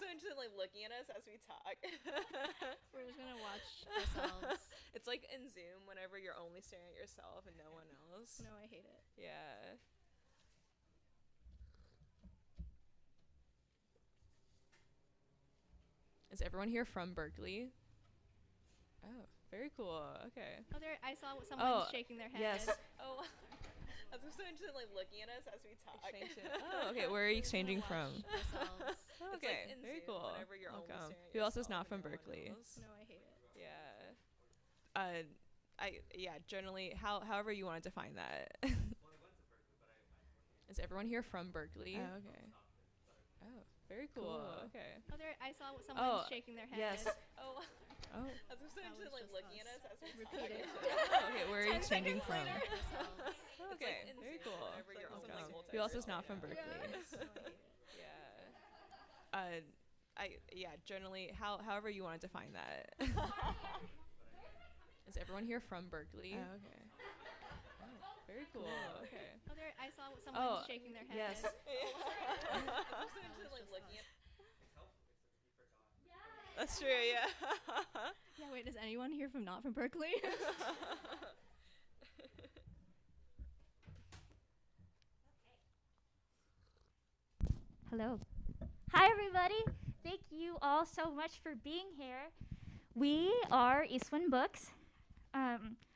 so interested in like looking at us as we talk. We're just gonna watch ourselves. It's like in Zoom whenever you're only staring at yourself and no one else. No, I hate it. Yeah. Is everyone here from Berkeley? Oh, very cool. Okay. Oh, there! I saw someone shaking their head. Yes. Oh, I was so interested in like looking at us as we talk. Oh, okay. Where are you exchanging from? Ourselves. Okay, like very Zoom cool. whenever you're only Welcome. staring at Who else is Oh, not yourself from and no one Berkeley? else. No, I hate it. Yeah. Generally, however you want to define that. Is everyone here from Berkeley? Oh, okay. Oh, very cool. Okay. Oh, there! I saw someone shaking their head. Yes. Oh. I was so That interested in was like just looking us. at us as we Repeat it. talk. Okay, where are you exchanging from? Ourselves. Okay, like very Zoom cool. whenever you're only Welcome. multitasking. Who else is not from Berkeley? No, I hate it. Generally, however you want to define that. Is everyone here from Berkeley? Oh, okay. Oh, very cool. Okay. Oh, there! I saw someone shaking their head. Yes. I was so interested in like looking at. That's true. Yeah. Yeah. Wait. Is anyone here not from Berkeley? Hello. Hi, everybody. Thank you all so much for being here. We are Eastwind Books.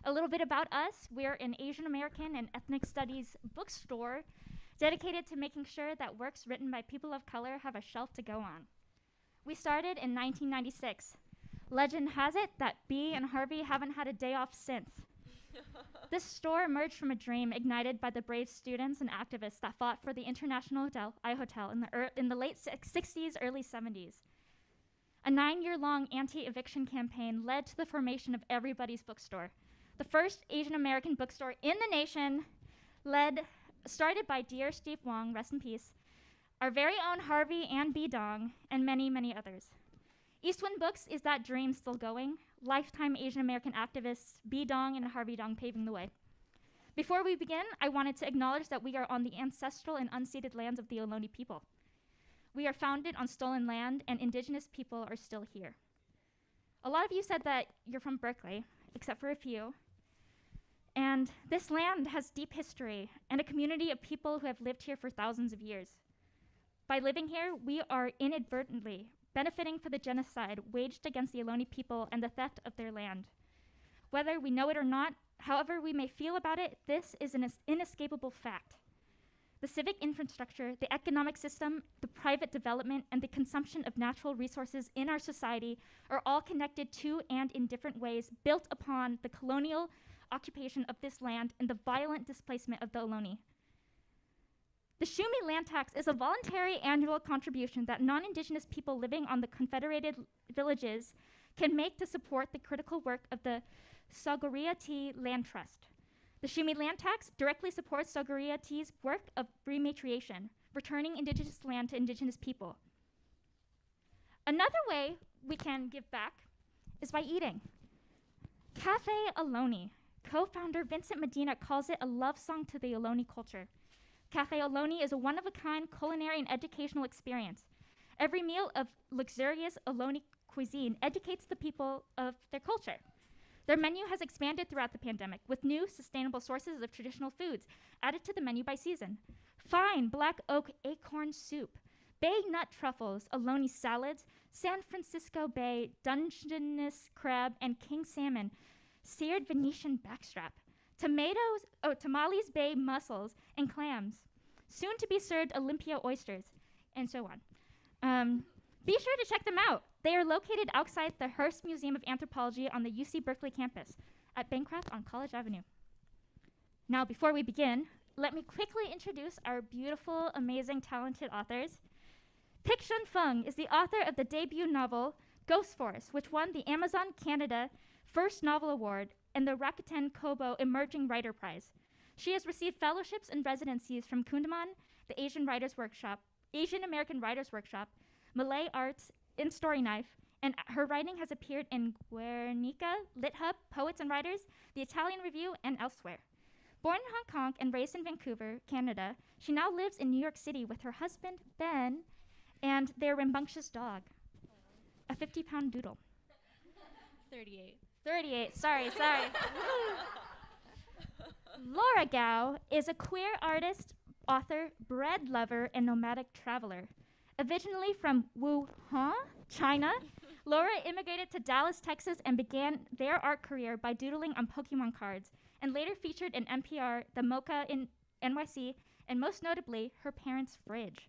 A little bit about us. We're an Asian American and ethnic studies bookstore dedicated to making sure that works written by people of color have a shelf to go on. We started in 1996. Legend has it that Bea and Harvey haven't had a day off since. This store emerged from a dream ignited by the brave students and activists that fought for the International Hotel in the late 60s, early 70s. A 9-year-long anti-eviction campaign led to the formation of Everybody's Bookstore, the first Asian American bookstore in the nation, started by dear Steve Wong, rest in peace, our very own Harvey and Bea Dong, and many, many others. Eastwind Books is that dream still going. Lifetime Asian American activists Bea Dong and Harvey Dong paving the way. Before we begin, I wanted to acknowledge that we are on the ancestral and unceded lands of the Ohlone people. We are founded on stolen land, and indigenous people are still here. A lot of you said that you're from Berkeley, except for a few. And this land has deep history and a community of people who have lived here for thousands of years. By living here, we are inadvertently benefiting from the genocide waged against the Ohlone people and the theft of their land. Whether we know it or not, however we may feel about it, this is an inescapable fact. The civic infrastructure, the economic system, the private development, and the consumption of natural resources in our society are all connected to and in different ways built upon the colonial occupation of this land and the violent displacement of the Ohlone. The Shumi Land Tax is a voluntary annual contribution that non-Indigenous people living on the Confederated villages can make to support the critical work of the Sogorea-Tea Land Trust. The Shumi Land Tax directly supports Sogorea-Tea's work of rematriation, returning Indigenous land to Indigenous people. Another way we can give back is by eating. Cafe Ohlone. Co-founder Vincent Medina calls it a love song to the Ohlone culture. Cafe Ohlone is a one-of-a-kind culinary and educational experience. Every meal of luxurious Ohlone cuisine educates the people of their culture. Their menu has expanded throughout the pandemic, with new sustainable sources of traditional foods added to the menu by season. Fine black oak acorn soup, bay nut truffles, Ohlone salads, San Francisco Bay Dungeness crab and king salmon, seared Venetian backstrap, Tamales Bay mussels and clams, soon to be served Olympia oysters, and so on. Be sure to check them out. They are located outside the Hearst Museum of Anthropology on the UC Berkeley campus at Bancroft on College Avenue. Now, before we begin, let me quickly introduce our beautiful, amazing, talented authors. Pik-Shuen Feng is the author of the debut novel Ghost Forest, which won the Amazon Canada First Novel Award and the Rakuten Kobo Emerging Writer Prize. She has received fellowships and residencies from Kundiman, the Asian American Writers Workshop, Malay Arts, and Story Knife, and her writing has appeared in Guernica, Lit Hub, Poets and Writers, The Italian Review, and elsewhere. Born in Hong Kong and raised in Vancouver, Canada, she now lives in New York City with her husband, Ben, and their rambunctious dog, a 50-pound doodle. 38. 38, sorry. Laura Gao is a queer artist, author, bread lover, and nomadic traveler. Originally from Wuhan, China, Laura immigrated to Dallas, Texas, and began their art career by doodling on Pokemon cards, and later featured in NPR, The Mocha in NYC, and most notably, her parents' fridge.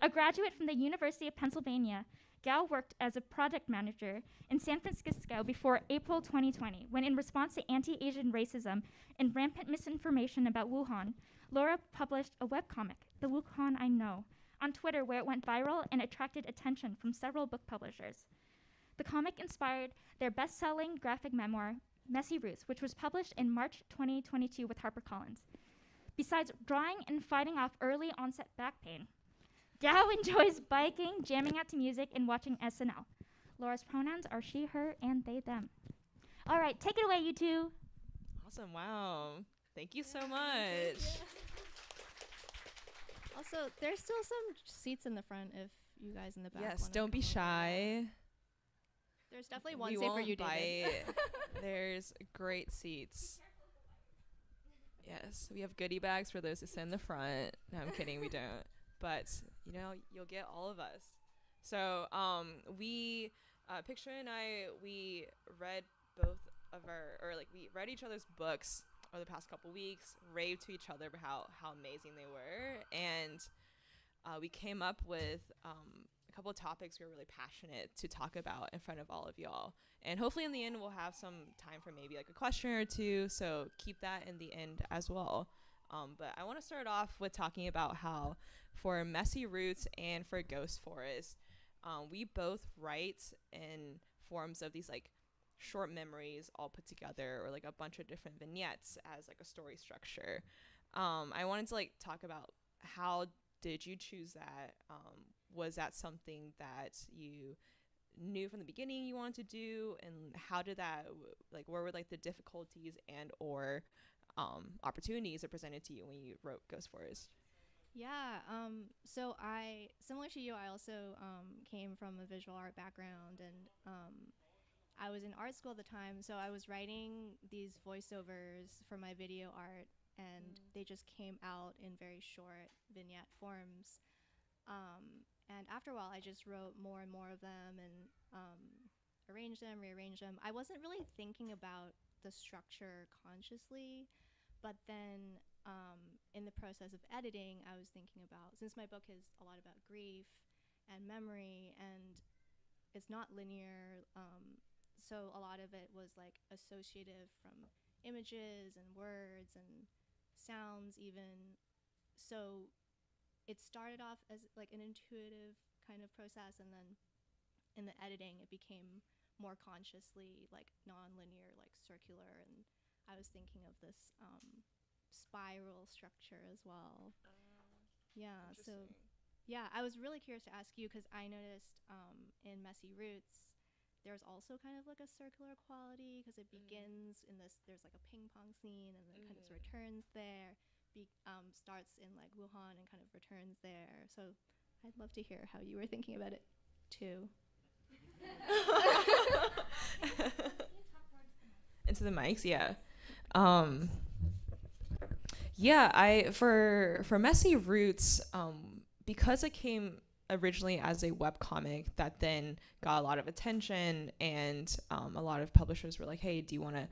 A graduate from the University of Pennsylvania, Gao worked as a project manager in San Francisco before April 2020, when in response to anti-Asian racism and rampant misinformation about Wuhan, Laura published a webcomic, The Wuhan I Know, on Twitter, where it went viral and attracted attention from several book publishers. The comic inspired their best-selling graphic memoir, Messy Roots, which was published in March 2022 with HarperCollins. Besides drawing and fighting off early onset back pain, Gao enjoys biking, jamming out to music, and watching SNL. Laura's pronouns are she, her, and they, them. All right, take it away, you two. Awesome. Wow. Thank you so much. Also, there's still some seats in the front if you guys in the back. Yes, don't be shy. There's definitely one seat for you, David. There's great seats. Yes, we have goodie bags for those who sit in the front. No, I'm kidding, we don't. But, you'll get all of us. So, Pik-Shuen and I, we read we read each other's books over the past couple weeks, raved to each other about how amazing they were, and we came up with a couple of topics we were really passionate to talk about in front of all of y'all. And hopefully in the end we'll have some time for maybe like a question or two, so keep that in the end as well. But I want to start off with talking about how for Messy Roots and for Ghost Forest, we both write in forms of these like short memories all put together, or like a bunch of different vignettes as like a story structure. I wanted to like talk about how did you choose that? Was that something that you knew from the beginning you wanted to do, and how did that what were like the difficulties and or opportunities that presented to you when you wrote Ghost Forest? Yeah, so similar to you, I also came from a visual art background, and I was in art school at the time, so I was writing these voiceovers for my video art, and they just came out in very short vignette forms. And after a while, I just wrote more and more of them and arranged them, rearranged them. I wasn't really thinking about the structure consciously, but then in the process of editing, I was thinking about, since my book is a lot about grief and memory, and it's not linear, so a lot of it was like associative from images and words and sounds even. So it started off as like an intuitive kind of process, and then in the editing it became more consciously like non-linear, like circular, and I was thinking of this spiral structure as well. I was really curious to ask you, because I noticed in Messy Roots there's also kind of like a circular quality, because it begins in this, there's like a ping pong scene, and then kind of returns there, starts in like Wuhan and kind of returns there. So I'd love to hear how you were thinking about it too. Into the mics, yeah. For Messy Roots, because it came originally as a webcomic that then got a lot of attention, and a lot of publishers were like, hey, do you want to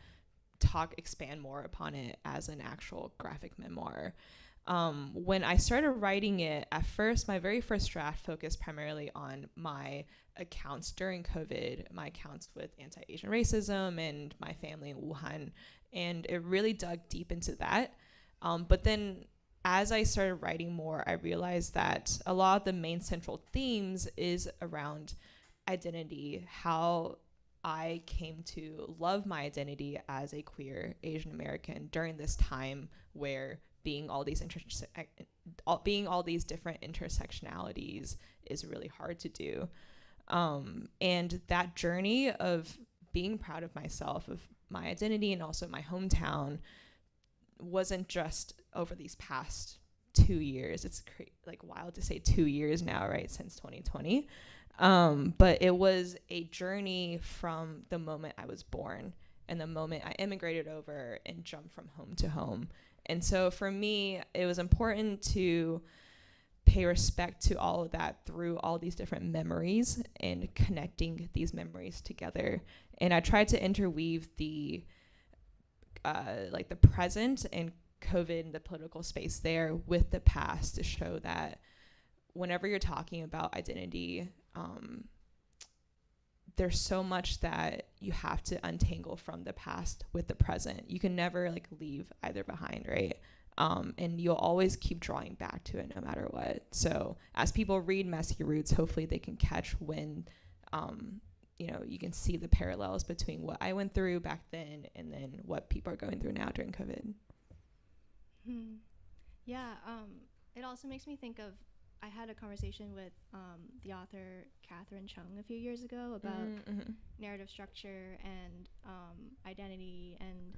expand more upon it as an actual graphic memoir? When I started writing it, at first, my very first draft focused primarily on my accounts during COVID, my accounts with anti-Asian racism and my family in Wuhan, and it really dug deep into that. But then as I started writing more, I realized that a lot of the main central themes is around identity, how I came to love my identity as a queer Asian American during this time where being all these different intersectionalities is really hard to do. And that journey of being proud of myself, of my identity, and also my hometown wasn't just over these past 2 years. It's like wild to say 2 years now, right? Since 2020. But it was a journey from the moment I was born and the moment I immigrated over and jumped from home to home. And so for me, it was important to pay respect to all of that through all these different memories and connecting these memories together. And I tried to interweave the like the present and COVID and the political space there with the past to show that whenever you're talking about identity, there's so much that you have to untangle from the past with the present. You can never like leave either behind, right? And you'll always keep drawing back to it no matter what. So as people read Messy Roots, hopefully they can catch when, you can see the parallels between what I went through back then and then what people are going through now during COVID. Yeah, it also makes me think of, I had a conversation with the author Catherine Chung a few years ago about narrative structure and identity, and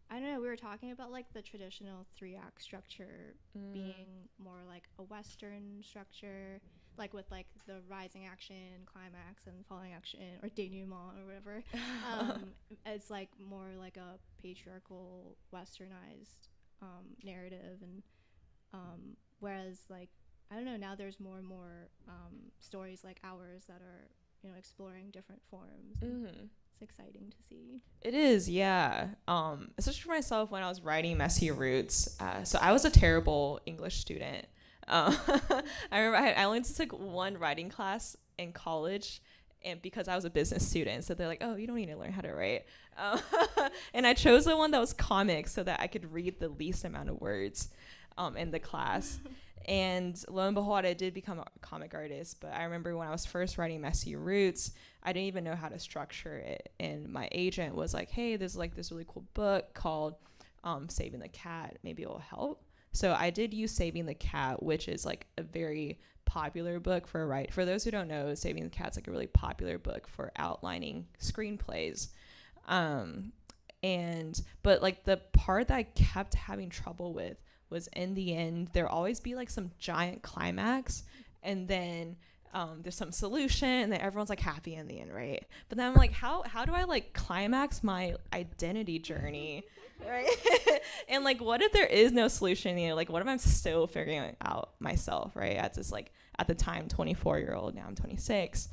I don't know, we were talking about like the traditional 3-act structure being more like a Western structure, like with like the rising action, climax, and falling action, or denouement or whatever. It's like more like a patriarchal, westernized narrative, and whereas like, I don't know, now there's more and more stories like ours that are, exploring different forms. It's exciting to see. It is, yeah. Especially for myself when I was writing Messy Roots. So I was a terrible English student. I remember I only took one writing class in college, and because I was a business student, so they're like, oh, you don't need to learn how to write. And I chose the one that was comics so that I could read the least amount of words in the class. And lo and behold, I did become a comic artist. But I remember when I was first writing Messy Roots, I didn't even know how to structure it. And my agent was like, hey, there's like this really cool book called Saving the Cat. Maybe it will help. So I did use Saving the Cat, which is like a very popular book for those who don't know, Saving the Cat's like a really popular book for outlining screenplays. But like the part that I kept having trouble with was, in the end, there'll always be like some giant climax, and then there's some solution, and then everyone's like happy in the end, right? But then I'm like, how do I like climax my identity journey, right? And like, what if there is no solution? Like, what if I'm still figuring out myself, right? At this like, at the time, 24-year-old, now I'm 26,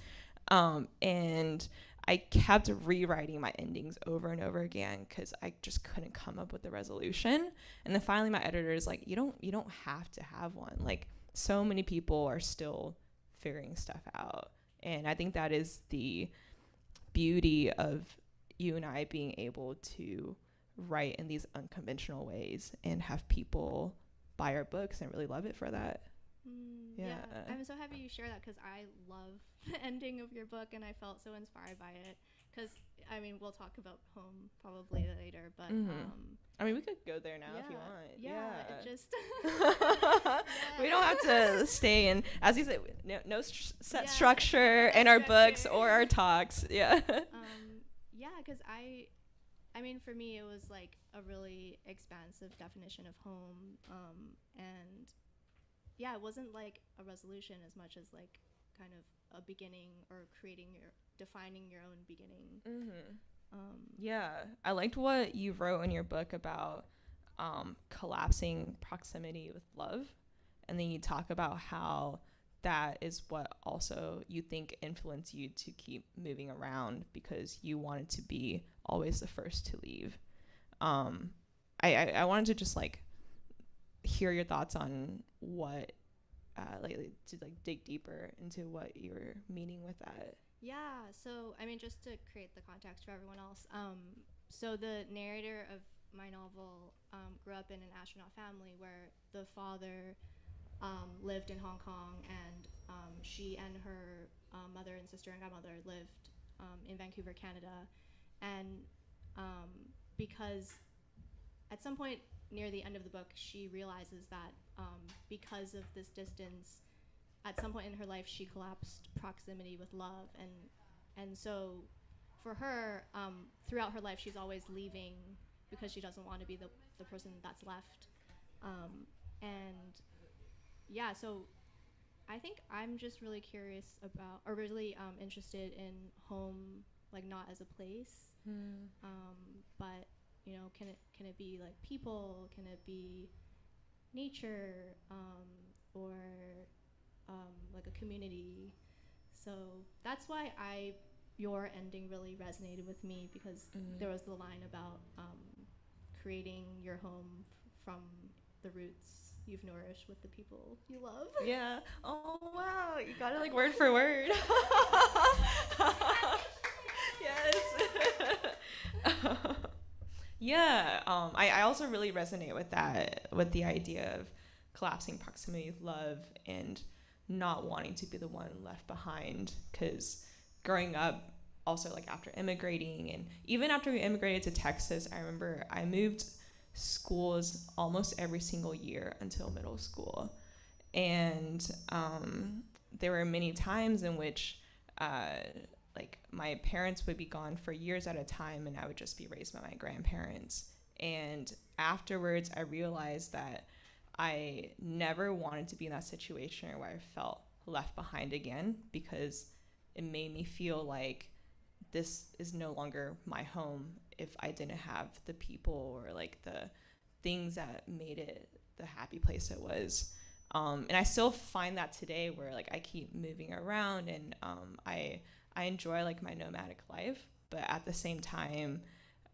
and I kept rewriting my endings over and over again because I just couldn't come up with a resolution. And then finally my editor is like, you don't have to have one. Like, so many people are still figuring stuff out. And I think that is the beauty of you and I being able to write in these unconventional ways and have people buy our books and really love it for that. Yeah, I'm so happy you share that, because I love the ending of your book and I felt so inspired by it. Because I mean, we'll talk about home probably later, but I mean, we could go there now if you want. It just we don't have to stay in, as you said, no set structure in our books or our talks. Because I mean, for me, it was like a really expansive definition of home, and it wasn't like a resolution as much as like kind of a beginning, or defining your own beginning. I liked what you wrote in your book about collapsing proximity with love, and then you talk about how that is what also you think influenced you to keep moving around, because you wanted to be always the first to leave. I wanted to just like hear your thoughts on what to like dig deeper into what you were meaning with that. So I mean, just to create the context for everyone else, so the narrator of my novel grew up in an astronaut family where the father lived in Hong Kong, and she and her mother and sister and grandmother lived in Vancouver, Canada. And because at some point near the end of the book, she realizes that because of this distance, at some point in her life, she collapsed proximity with love. And so for her, throughout her life, she's always leaving because she doesn't want to be the person that's left. And yeah, so I think I'm just really curious about, or really interested in home, like not as a place, but can it be like people? Can it be nature, or like a community? So that's why your ending really resonated with me, because there was the line about creating your home from the roots you've nourished with the people you love. Yeah. Oh wow, you got it like word for word. Yes. Yeah. I also really resonate with that, with the idea of collapsing proximity of love and not wanting to be the one left behind. Because growing up, also like after immigrating, and even after we immigrated to Texas, I remember I moved schools almost every single year until middle school. And there were many times in which like my parents would be gone for years at a time, and I would just be raised by my grandparents. And afterwards I realized that I never wanted to be in that situation where I felt left behind again, because it made me feel like this is no longer my home if I didn't have the people or like the things that made it the happy place it was. And I still find that today, where like I keep moving around, and I enjoy like my nomadic life, but at the same time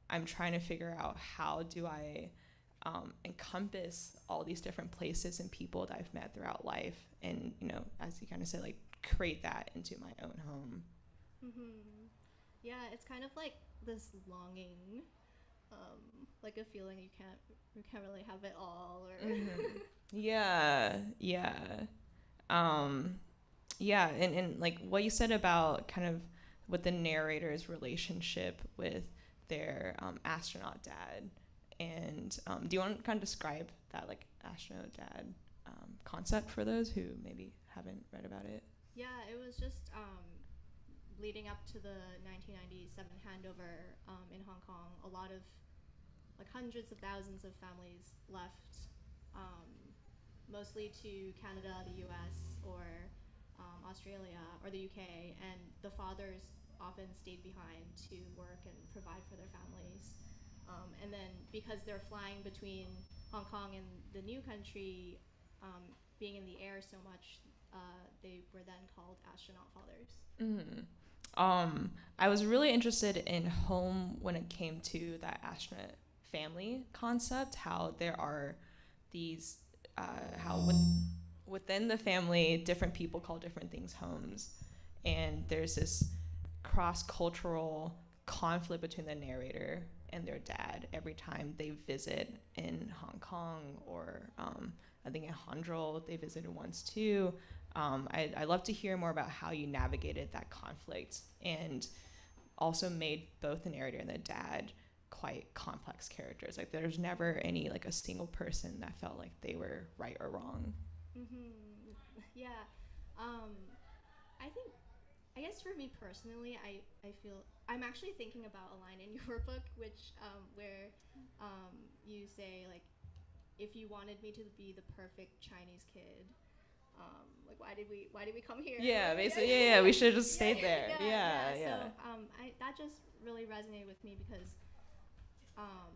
I'm trying to figure out how do I encompass all these different places and people that I've met throughout life, and as you kind of said, like create that into my own home. Yeah, it's kind of like this longing, like a feeling you can't really have it all, or Yeah, yeah. um yeah, and like what you said about kind of with the narrator's relationship with their astronaut dad. And do you want to kind of describe that like astronaut dad concept for those who maybe haven't read about it? yeah, it was just leading up to the 1997 handover in Hong Kong. A lot of, like, hundreds of thousands of families left, um, mostly to Canada, the US, or Australia, or the UK, and the fathers often stayed behind to work and provide for their families. And then because they're flying between Hong Kong and the new country, um, being in the air so much, they were then called astronaut fathers. Mm. I was really interested in home when it came to that astronaut family concept, how there are these, within the family, different people call different things homes. And there's this cross cultural conflict between the narrator and their dad every time they visit in Hong Kong, or I think in Hangzhou they visited once too. I'd love to hear more about how you navigated that conflict, and also made both the narrator and the dad quite complex characters. Like there's never any like a single person that felt like they were right or wrong. Yeah. I think, I guess for me personally, I feel I'm actually thinking about a line in your book, which where you say, like, if you wanted me to be the perfect Chinese kid, like, why did we come here? Yeah, Or, basically, yeah, we should have just stayed there. Yeah. So that just really resonated with me, because um,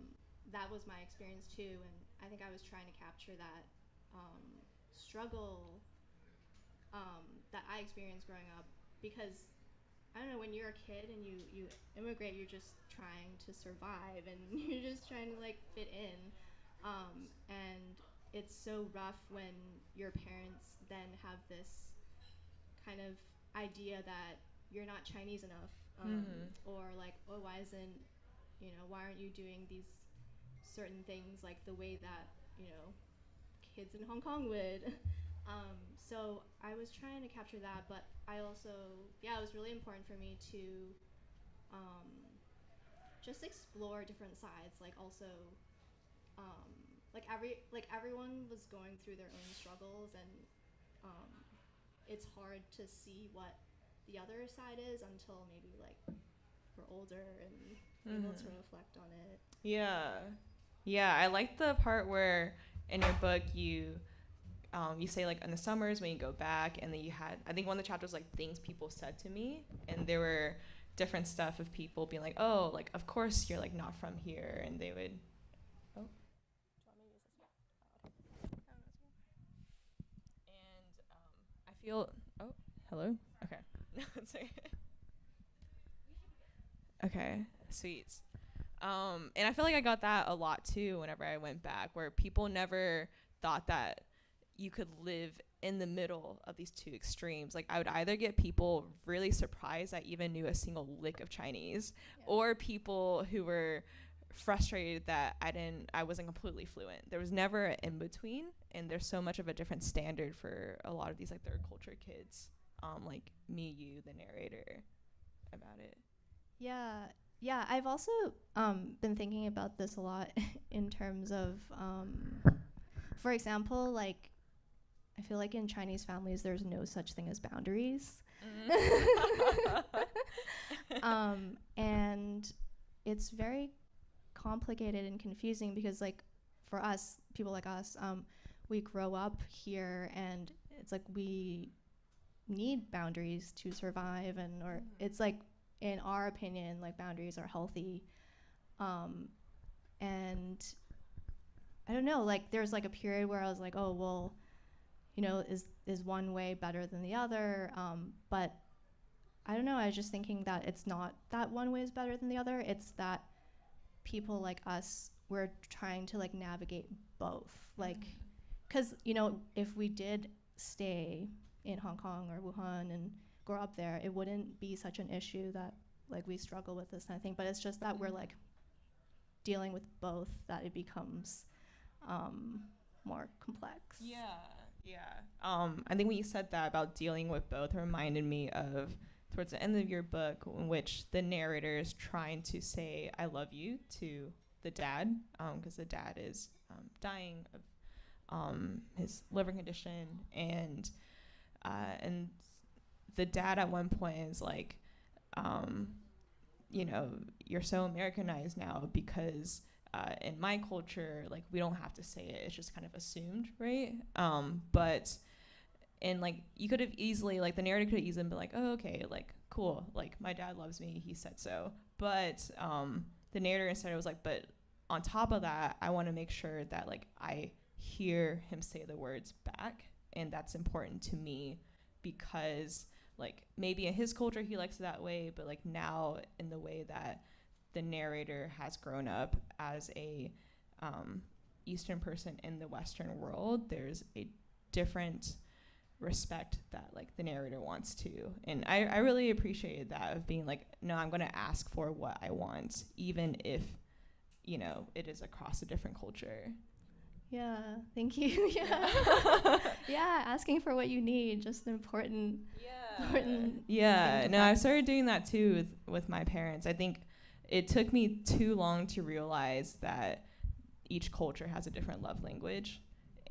that was my experience too, and I think I was trying to capture that struggle that I experienced growing up, because I don't know, when you're a kid and you immigrate, you're just trying to survive, and you're just trying to, like, fit in, and it's so rough when your parents then have this kind of idea that you're not Chinese enough, or like, oh, why aren't you doing these certain things like the way that kids in Hong Kong would. So I was trying to capture that, but I also, yeah, it was really important for me to um, just explore different sides. Like, also, like everyone was going through their own struggles, and um, it's hard to see what the other side is until maybe, like, we're older and able to reflect on it. Yeah. Yeah, I like the part where in your book you say like in the summers when you go back, and then you had, I think one of the chapters like things people said to me, and there were different stuff of people being like, oh, like of course you're like not from here, and they would, oh, and I feel, oh, hello, okay, no, it's okay. Okay, sweet. And I feel like I got that a lot too whenever I went back, where people never thought that you could live in the middle of these two extremes. Like I would either get people really surprised I even knew a single lick of Chinese, or people who were frustrated that I wasn't completely fluent. There was never an in between, and there's so much of a different standard for a lot of these like third culture kids, like me, you, the narrator, about it. Yeah, I've also been thinking about this a lot in terms of, for example, like I feel like in Chinese families there's no such thing as boundaries. And it's very complicated and confusing because like for us, people like us, we grow up here and it's like we need boundaries to survive, and or it's like in our opinion like boundaries are healthy, and I don't know, like there's like a period where I was like, oh well, you know, is one way better than the other, but I don't know, I was just thinking that it's not that one way is better than the other, it's that people like us, we're trying to like navigate both, like because you know if we did stay in Hong Kong or Wuhan and grow up there, it wouldn't be such an issue that like we struggle with this kind of thing, but it's just that we're like dealing with both that it becomes more complex. I think when you said that about dealing with both, it reminded me of towards the end of your book, in which the narrator is trying to say I love you to the dad, because the dad is dying of his liver condition, and the dad at one point is like, you know, you're so Americanized now because in my culture, like we don't have to say it, it's just kind of assumed, right? But and like you could have easily, like the narrator could have easily been like, oh okay, like cool, like my dad loves me, he said so. But the narrator instead was like, but on top of that, I want to make sure that like I hear him say the words back, and that's important to me because like maybe in his culture he likes it that way, but like now in the way that the narrator has grown up as a Eastern person in the Western world, there's a different respect that like the narrator wants to, and I really appreciated that, of being like, no, I'm going to ask for what I want even if, you know, it is across a different culture. Yeah, thank you. Yeah, asking for what you need, just important. Yeah, no, I started doing that too with my parents. I think it took me too long to realize that each culture has a different love language,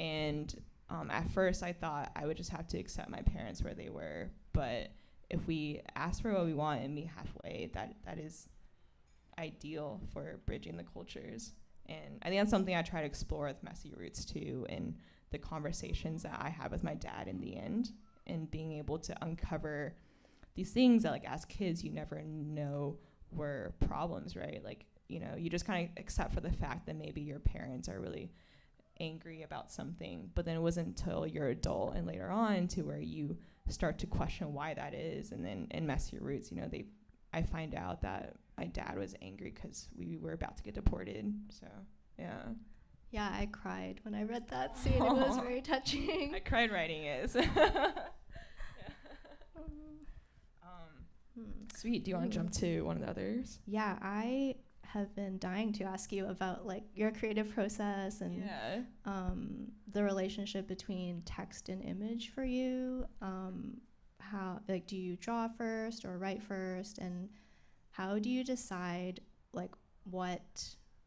and at first I thought I would just have to accept my parents where they were, but if we ask for what we want and meet halfway, that is ideal for bridging the cultures. And I think that's something I try to explore with Messy Roots too, in the conversations that I have with my dad in the end, and being able to uncover these things that like as kids you never know were problems, right? Like, you know, you just kind of accept for the fact that maybe your parents are really angry about something, but then it wasn't until you're adult and later on to where you start to question why that is. And then in Messy Roots, you know, I find out that my dad was angry because we were about to get deported. So yeah, I cried when I read that scene. It was very touching. I cried writing it. Sweet. Do you want to jump to one of the others? Yeah, I have been dying to ask you about like your creative process and the relationship between text and image for you. How, like, do you draw first or write first, and how do you decide like what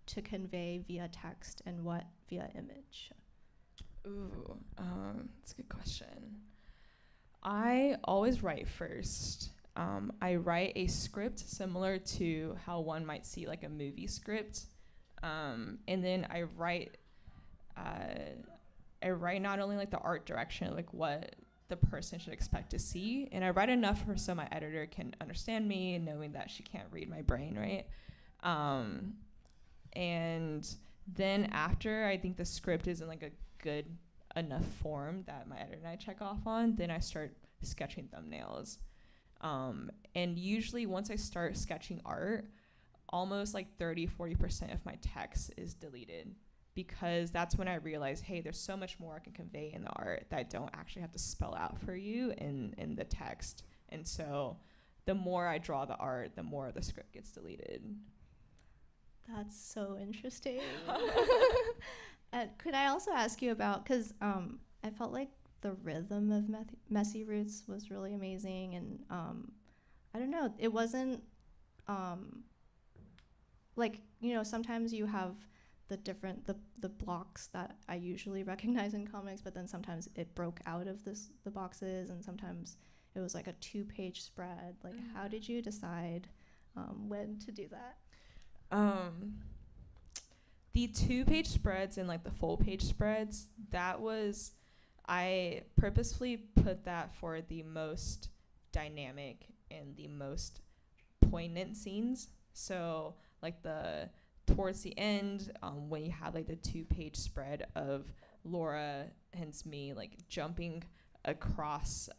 to convey via text and what via image? Ooh, that's a good question. I always write first. I write a script similar to how one might see like a movie script, and then I write I write not only like the art direction, like what the person should expect to see, and I write enough for so my editor can understand me, knowing that she can't read my brain, right? And then after I think the script is in like a good enough form that my editor and I check off on, then I start sketching thumbnails. And usually once I start sketching art, almost like 30-40% of my text is deleted, because that's when I realize, hey, there's so much more I can convey in the art that I don't actually have to spell out for you in the text. And so the more I draw the art, the more the script gets deleted. That's so interesting. Could I also ask you about, because I felt like the rhythm of Messy Roots was really amazing, and I don't know, it wasn't like, you know, sometimes you have the blocks that I usually recognize in comics, but then sometimes it broke out of the boxes, and sometimes it was like a 2-page spread. Like, how did you decide when to do that? The 2-page spreads and like the full-page spreads, I purposefully put that for the most dynamic and the most poignant scenes. So like towards the end, when you have like the 2-page spread of Laura, hence me, like jumping across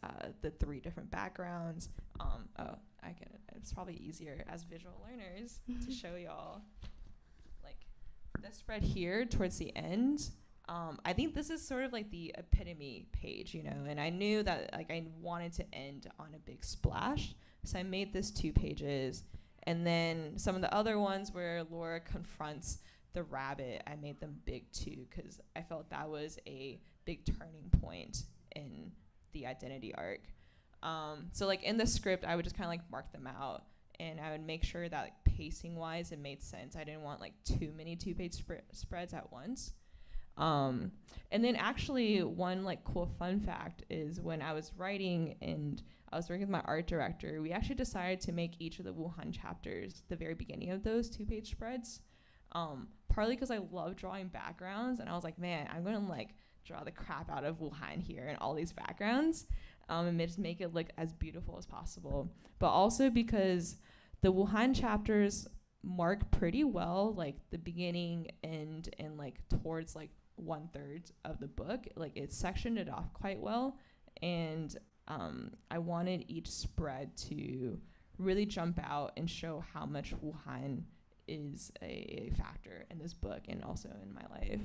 the 3 different backgrounds. I get it. It's probably easier as visual learners to show y'all. Like the spread here towards the end, I think this is sort of like the epitome page, you know, and I knew that like I wanted to end on a big splash, so I made this 2 pages. And then some of the other ones where Laura confronts the rabbit, I made them big too, because I felt that was a big turning point in the identity arc. So like in the script, I would just kind of like mark them out, and I would make sure that like pacing wise it made sense. I didn't want like too many 2-page spreads at once. And then actually one like cool fun fact is when I was writing and I was working with my art director, we actually decided to make each of the Wuhan chapters the very beginning of those 2-page spreads. Partly because I love drawing backgrounds, and I was like, man, I'm gonna like draw the crap out of Wuhan here and all these backgrounds, and just make it look as beautiful as possible. But also because the Wuhan chapters mark pretty well like the beginning, end, and like towards like 1/3 of the book. Like it sectioned it off quite well, and I wanted each spread to really jump out and show how much Wuhan is a factor in this book and also in my life.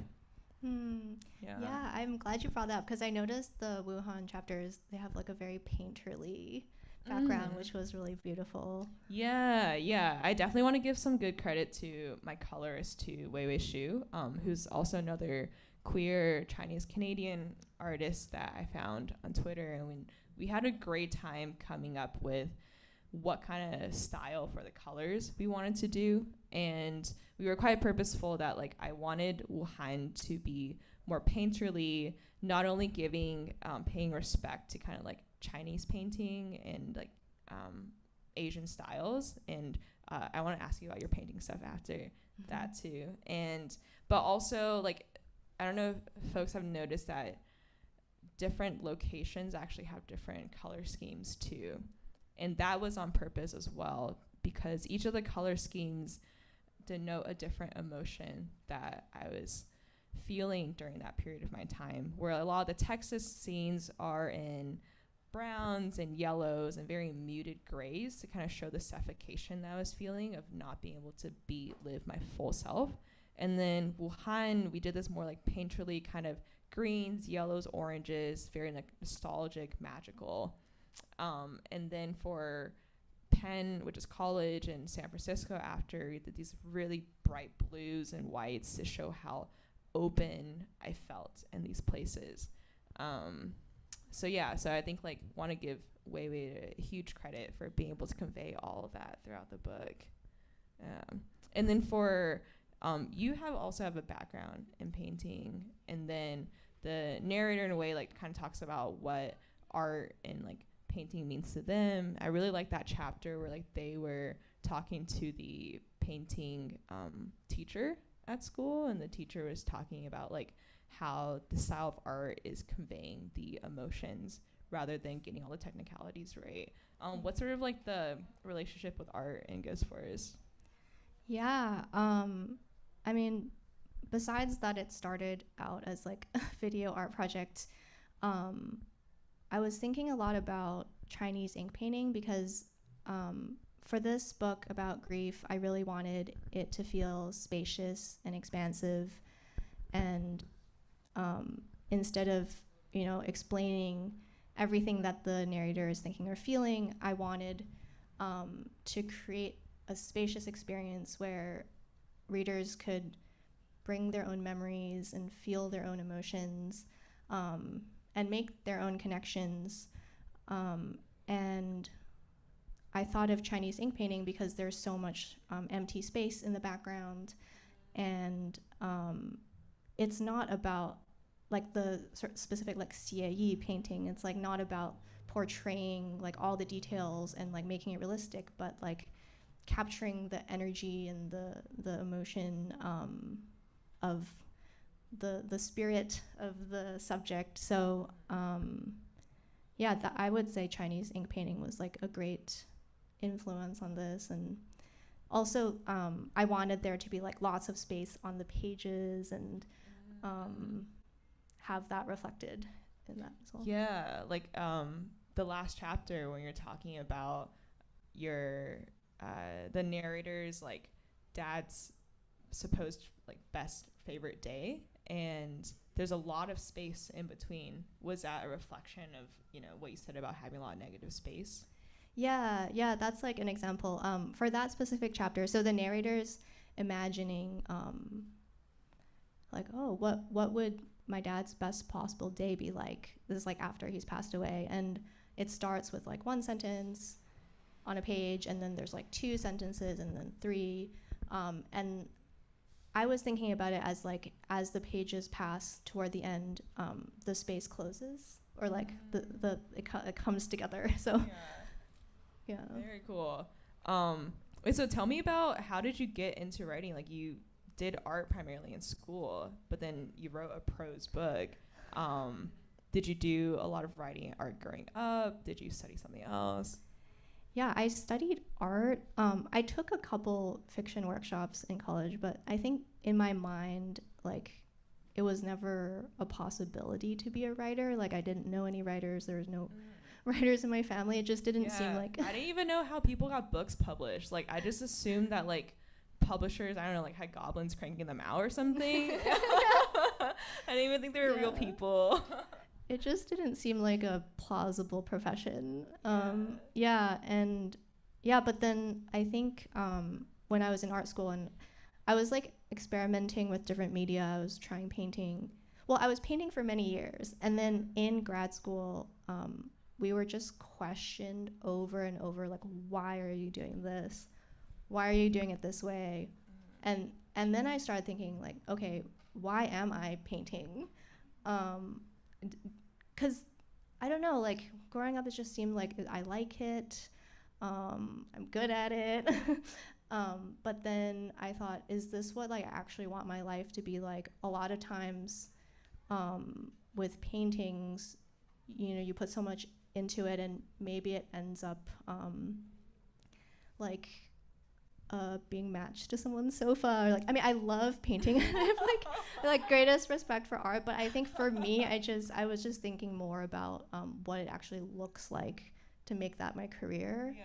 Yeah, I'm glad you brought that up, because I noticed the Wuhan chapters, they have like a very painterly background, which was really beautiful. Yeah. I definitely want to give some good credit to my colorist, to Wei Wei Shu, who's also another queer Chinese Canadian artist that I found on Twitter, and we had a great time coming up with what kind of style for the colors we wanted to do, and we were quite purposeful that like I wanted Wuhan to be more painterly, not only paying respect to kind of like Chinese painting and like Asian styles, and I want to ask you about your painting stuff after that too, but also like I don't know if folks have noticed that different locations actually have different color schemes too. And that was on purpose as well, because each of the color schemes denote a different emotion that I was feeling during that period of my time, where a lot of the Texas scenes are in browns and yellows and very muted grays to kind of show the suffocation that I was feeling of not being able to live my full self. And then Wuhan, we did this more like painterly kind of greens, yellows, oranges, very like nostalgic, magical. And then for Penn, which is college, and San Francisco after, we did these really bright blues and whites to show how open I felt in these places. So I think like want to give Wei Wei a huge credit for being able to convey all of that throughout the book. And then for you also have a background in painting, and then the narrator in a way like kind of talks about what art and like painting means to them. I really like that chapter where like they were talking to the painting teacher at school, and the teacher was talking about like how the style of art is conveying the emotions rather than getting all the technicalities right. What's sort of like the relationship with art in Ghost Forest? Yeah, I mean, besides that, it started out as like a video art project. I was thinking a lot about Chinese ink painting because for this book about grief, I really wanted it to feel spacious and expansive. And instead of, explaining everything that the narrator is thinking or feeling, I wanted to create a spacious experience where readers could bring their own memories and feel their own emotions and make their own connections. And I thought of Chinese ink painting because there's so much empty space in the background, and it's not about like the sort of specific like Xie painting. It's like not about portraying like all the details and like making it realistic, but like capturing the energy and the emotion of the spirit of the subject. So yeah, I would say Chinese ink painting was like a great influence on this. And also I wanted there to be like lots of space on the pages and have that reflected in that as well. Yeah, like the last chapter when you're talking about your the narrator's like dad's supposed like best favorite day, and there's a lot of space in between. Was that a reflection of what you said about having a lot of negative space? Yeah, that's like an example for that specific chapter. So the narrator's imagining like, oh, what would my dad's best possible day be like? This is like after he's passed away, and it starts with like one sentence on a page, and then there's like 2 sentences, and then 3, and I was thinking about it as like as the pages pass toward the end, the space closes, or like it comes together. So yeah. Very cool. Wait, so tell me about, how did you get into writing? Like, you did art primarily in school, but then you wrote a prose book. Did you do a lot of writing and art growing up? Did you study something else? Yeah, I studied art. I took a couple fiction workshops in college, but I think in my mind, like, it was never a possibility to be a writer. Like, I didn't know any writers. There was no writers in my family. It just didn't seem like... I didn't even know how people got books published. Like, I just assumed that, like, publishers, I don't know, like, had goblins cranking them out or something. I didn't even think they were real people. It just didn't seem like a plausible profession. But then I think when I was in art school and I was like experimenting with different media, I was trying painting. Well, I was painting for many years, and then in grad school, we were just questioned over and over, like, why are you doing this? Why are you doing it this way? And then I started thinking, like, okay, why am I painting? Because I don't know, like, growing up, it just seemed like I like it. I'm good at it. But then I thought, is this what like I actually want my life to be like? A lot of times with paintings, you put so much into it, and maybe it ends up like being matched to someone's sofa, or like, I mean, I love painting. I have like greatest respect for art, but I think for me, I was just thinking more about what it actually looks like to make that my career.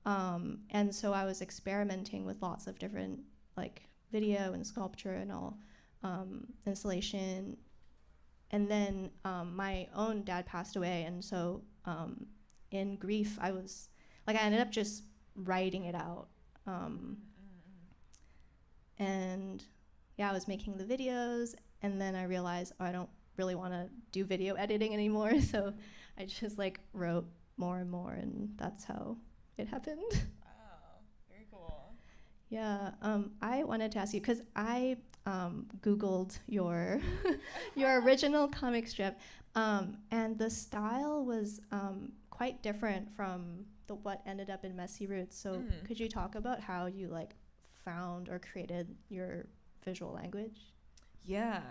And so I was experimenting with lots of different like video and sculpture and all installation. And then my own dad passed away, and so in grief, I ended up just writing it out. And yeah, I was making the videos, and then I realized I don't really want to do video editing anymore, so I just like wrote more and more, and that's how it happened. Wow, very cool. Yeah, I wanted to ask you, because I Googled your your original comic strip, and the style was quite different from what ended up in Messy Roots. So could you talk about how you like found or created your visual language? Yeah.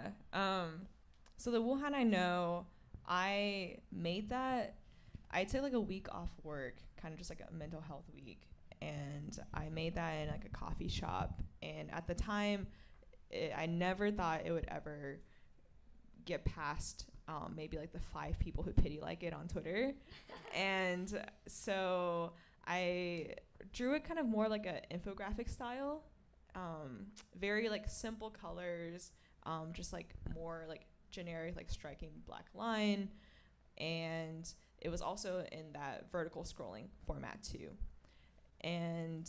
So the Wuhan I know, I made that. I took like a week off work, kind of just like a mental health week, and I made that in like a coffee shop. And at the time, I never thought it would ever get past maybe like the 5 people who pity like it on Twitter. And so I drew it kind of more like an infographic style, very like simple colors, just like more like generic, like striking black line. And it was also in that vertical scrolling format too. And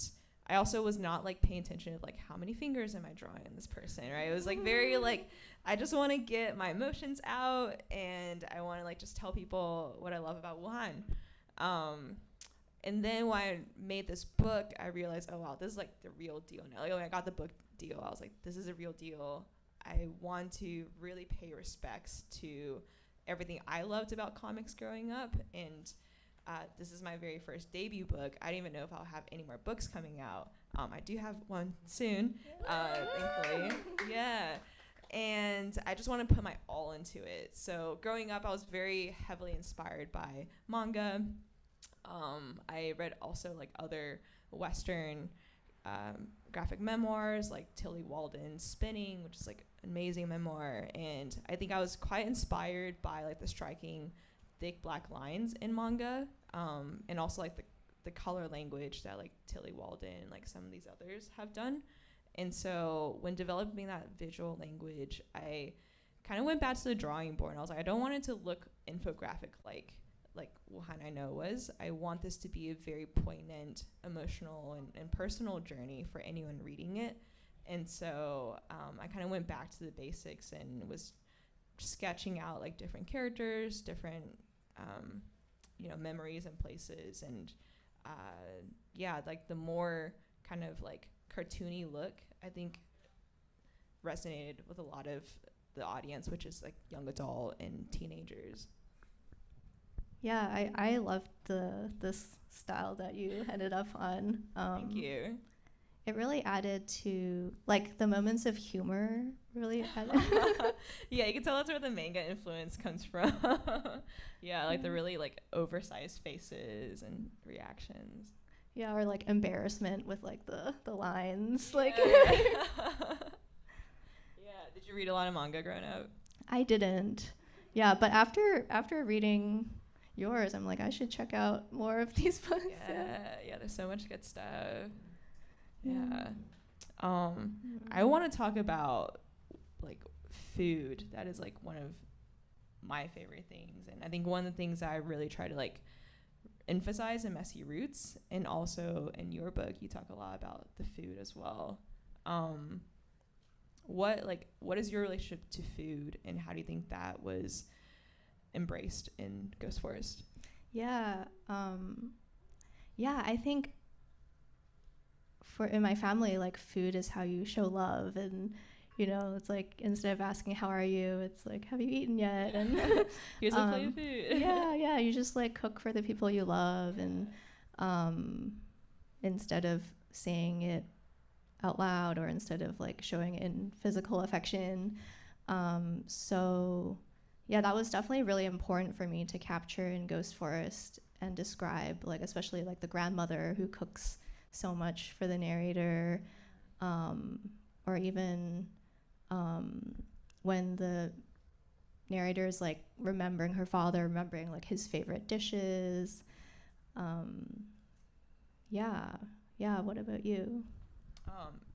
I also was not like paying attention to like how many fingers am I drawing in this person, right? It was like very like, I just want to get my emotions out, and I want to like just tell people what I love about Wuhan. And then when I made this book, I realized, oh wow, this is like the real deal now. Like when I got the book deal, I was like, this is a real deal. I want to really pay respects to everything I loved about comics growing up, and this is my very first debut book. I don't even know if I'll have any more books coming out. I do have one soon, thankfully. Yeah. And I just want to put my all into it. So growing up, I was very heavily inspired by manga. I read also like other Western graphic memoirs, like Tilly Walden's Spinning, which is like an amazing memoir. And I think I was quite inspired by like the striking thick black lines in manga, and also like the color language that like Tilly Walden and like some of these others have done. And so when developing that visual language, I kind of went back to the drawing board, and I was like, I don't want it to look infographic like Wuhan I know was. I want this to be a very poignant, emotional, and personal journey for anyone reading it. And so I kind of went back to the basics and was sketching out like different characters, different memories and places, and like the more kind of like cartoony look, I think resonated with a lot of the audience, which is like young adult and teenagers. Yeah, I loved this style that you ended up on. Thank you. It really added to, like, the moments of humor really added. Yeah, you can tell that's where the manga influence comes from. Yeah, like the really, like, oversized faces and reactions. Yeah, or, like, embarrassment with, like, the lines. Yeah. Like, yeah, did you read a lot of manga growing up? I didn't. Yeah, but after reading yours, I'm like, I should check out more of these books. Yeah, there's so much good stuff. Yeah. I want to talk about like food. That is like one of my favorite things, and I think one of the things that I really try to like emphasize in Messy Roots, and also in your book you talk a lot about the food as well. What is your relationship to food, and how do you think that was embraced in Ghost Forest? I think in my family, like, food is how you show love, and it's like, instead of asking how are you, it's like, have you eaten yet? And here's a plate of food. yeah, you just like cook for the people you love, and instead of saying it out loud, or instead of like showing it in physical affection. So yeah, that was definitely really important for me to capture in Ghost Forest and describe, like, especially like the grandmother who cooks so much for the narrator, or even when the narrator is like remembering her father, remembering like his favorite dishes. What about you?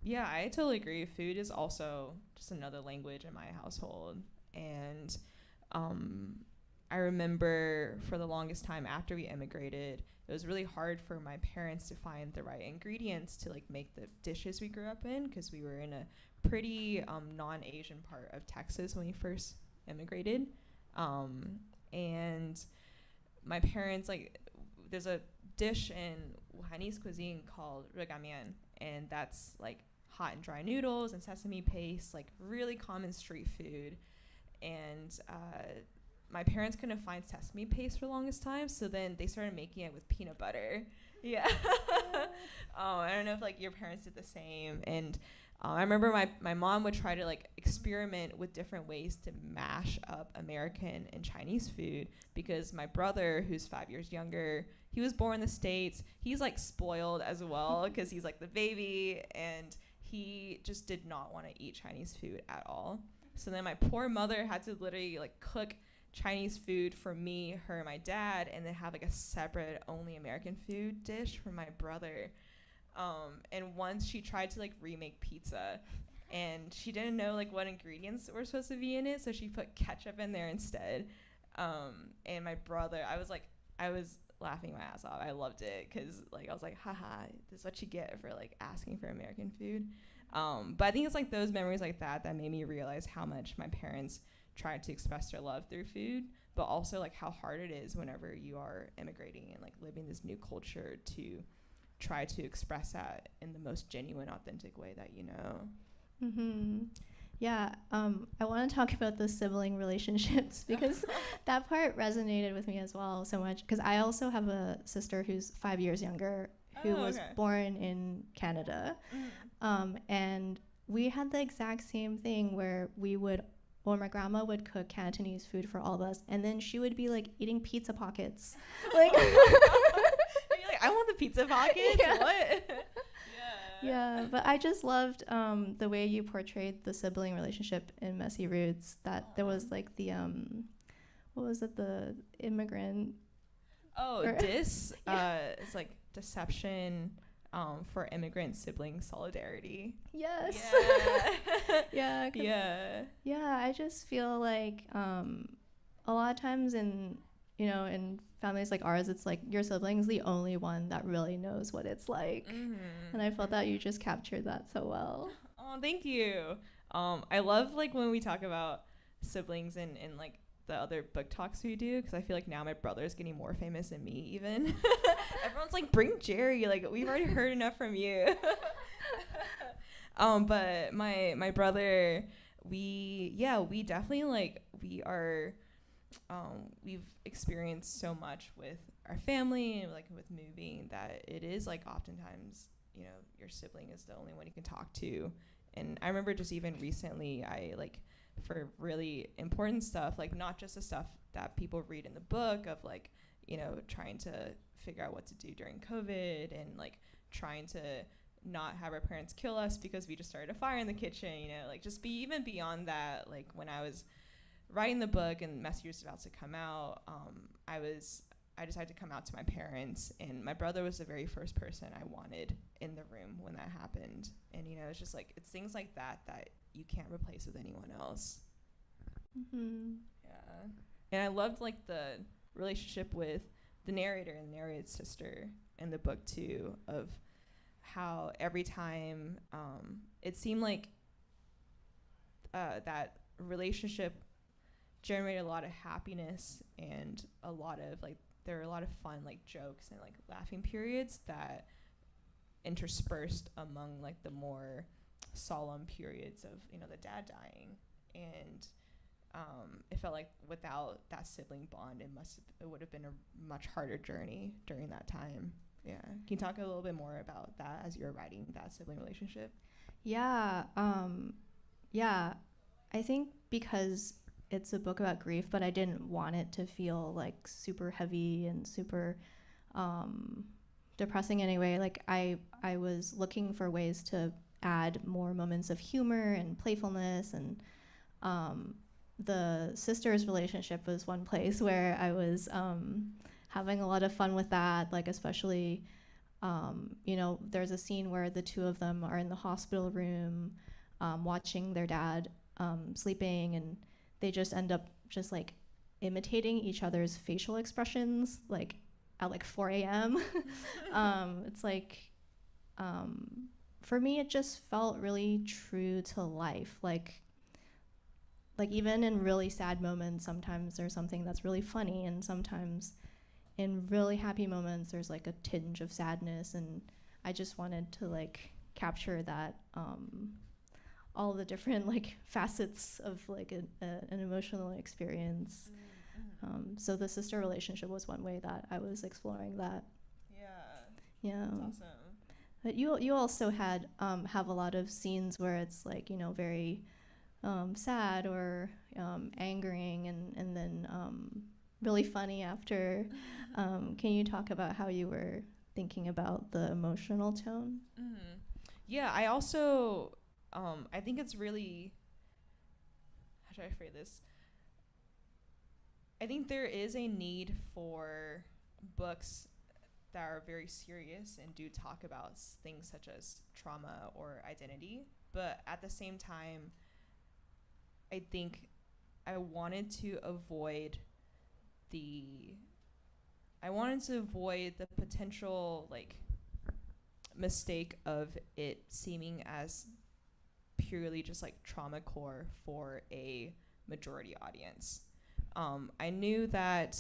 Yeah, I totally agree. Food is also just another language in my household. And I remember for the longest time after we immigrated, it was really hard for my parents to find the right ingredients to like make the dishes we grew up in, because we were in a pretty non-Asian part of Texas when we first immigrated. And my parents, like, there's a dish in Wuhanese cuisine called regamian, and that's like hot and dry noodles and sesame paste, like really common street food. And my parents couldn't find sesame paste for the longest time, so then they started making it with peanut butter. Yeah. I don't know if like your parents did the same. And I remember my mom would try to like experiment with different ways to mash up American and Chinese food, because my brother, who's 5 years younger, he was born in the States. He's like spoiled as well because he's like the baby, and he just did not want to eat Chinese food at all. So then my poor mother had to literally like cook Chinese food for me, her, and my dad, and then have like a separate only American food dish for my brother. And once she tried to like remake pizza, and she didn't know like what ingredients were supposed to be in it, so she put ketchup in there instead. And my brother, I was laughing my ass off. I loved it because like I was like, haha, this is what you get for like asking for American food. But I think it's like those memories like that made me realize how much my parents tried to express their love through food, but also like how hard it is whenever you are immigrating and like living this new culture to try to express that in the most genuine, authentic way that you know. Mm-hmm. Yeah, I want to talk about the sibling relationships because that part resonated with me as well so much, because I also have a sister who's 5 years younger who was born in Canada. And we had the exact same thing where my grandma would cook Cantonese food for all of us, and then she would be like eating pizza pockets. Like, you're like, I want the pizza pockets. Yeah. What? Yeah, but I just loved the way you portrayed the sibling relationship in Messy Roots. That there was like the what was it, the immigrant? Oh, it's like deception for immigrant sibling solidarity. Yes. Yeah. Yeah, I just feel like a lot of times in families like ours, it's like your sibling's the only one that really knows what it's like. And I felt that you just captured that so well. Oh, thank you. I love like when we talk about siblings and like the other book talks we do, because I feel like now my brother's getting more famous than me even. Everyone's like, bring Jerry, like we've already heard enough from you. But my brother, we definitely like we've experienced so much with our family and like with moving that it is like oftentimes, you know, your sibling is the only one you can talk to. And I remember just even recently, I like, for really important stuff, like not just the stuff that people read in the book of like, you know, trying to figure out what to do during COVID and like trying to not have our parents kill us because we just started a fire in the kitchen, you know, like just be even beyond that. Like when I was writing the book and Messy was about to come out, I decided to come out to my parents, and my brother was the very first person I wanted in the room when that happened. And you know, it's just like, it's things like that you can't replace with anyone else. Mm-hmm. Yeah. And I loved like the relationship with the narrator and the narrator's sister in the book too, of how every time it seemed like that relationship generated a lot of happiness and a lot of like, there were a lot of fun like jokes and like laughing periods that interspersed among like the more solemn periods of, you know, the dad dying. And it felt like without that sibling bond, it would have been a much harder journey during that time. Yeah. Can you talk a little bit more about that as you're writing that sibling relationship? Yeah. I think because it's a book about grief, but I didn't want it to feel like super heavy and super depressing anyway. Like I was looking for ways to add more moments of humor and playfulness, and the sisters' relationship was one place where I was having a lot of fun with that, like especially you know, there's a scene where the two of them are in the hospital room watching their dad sleeping, and they just end up just like imitating each other's facial expressions like at like 4 a.m. It's like for me it just felt really true to life, like even in really sad moments sometimes there's something that's really funny, and sometimes in really happy moments there's like a tinge of sadness, and I just wanted to like capture that all the different like facets of like an emotional experience. So the sister relationship was one way that I was exploring that. Yeah. Yeah. That's awesome. But you also had have a lot of scenes where it's like, you know, very sad or angering, and then really funny after. Can you talk about how you were thinking about the emotional tone? Mm-hmm. Yeah, I also, I think it's really, how should I phrase this? I think there is a need for books that are very serious and do talk about things such as trauma or identity. But at the same time, I think I wanted to avoid the the potential like mistake of it seeming as purely just like trauma core for a majority audience. I knew that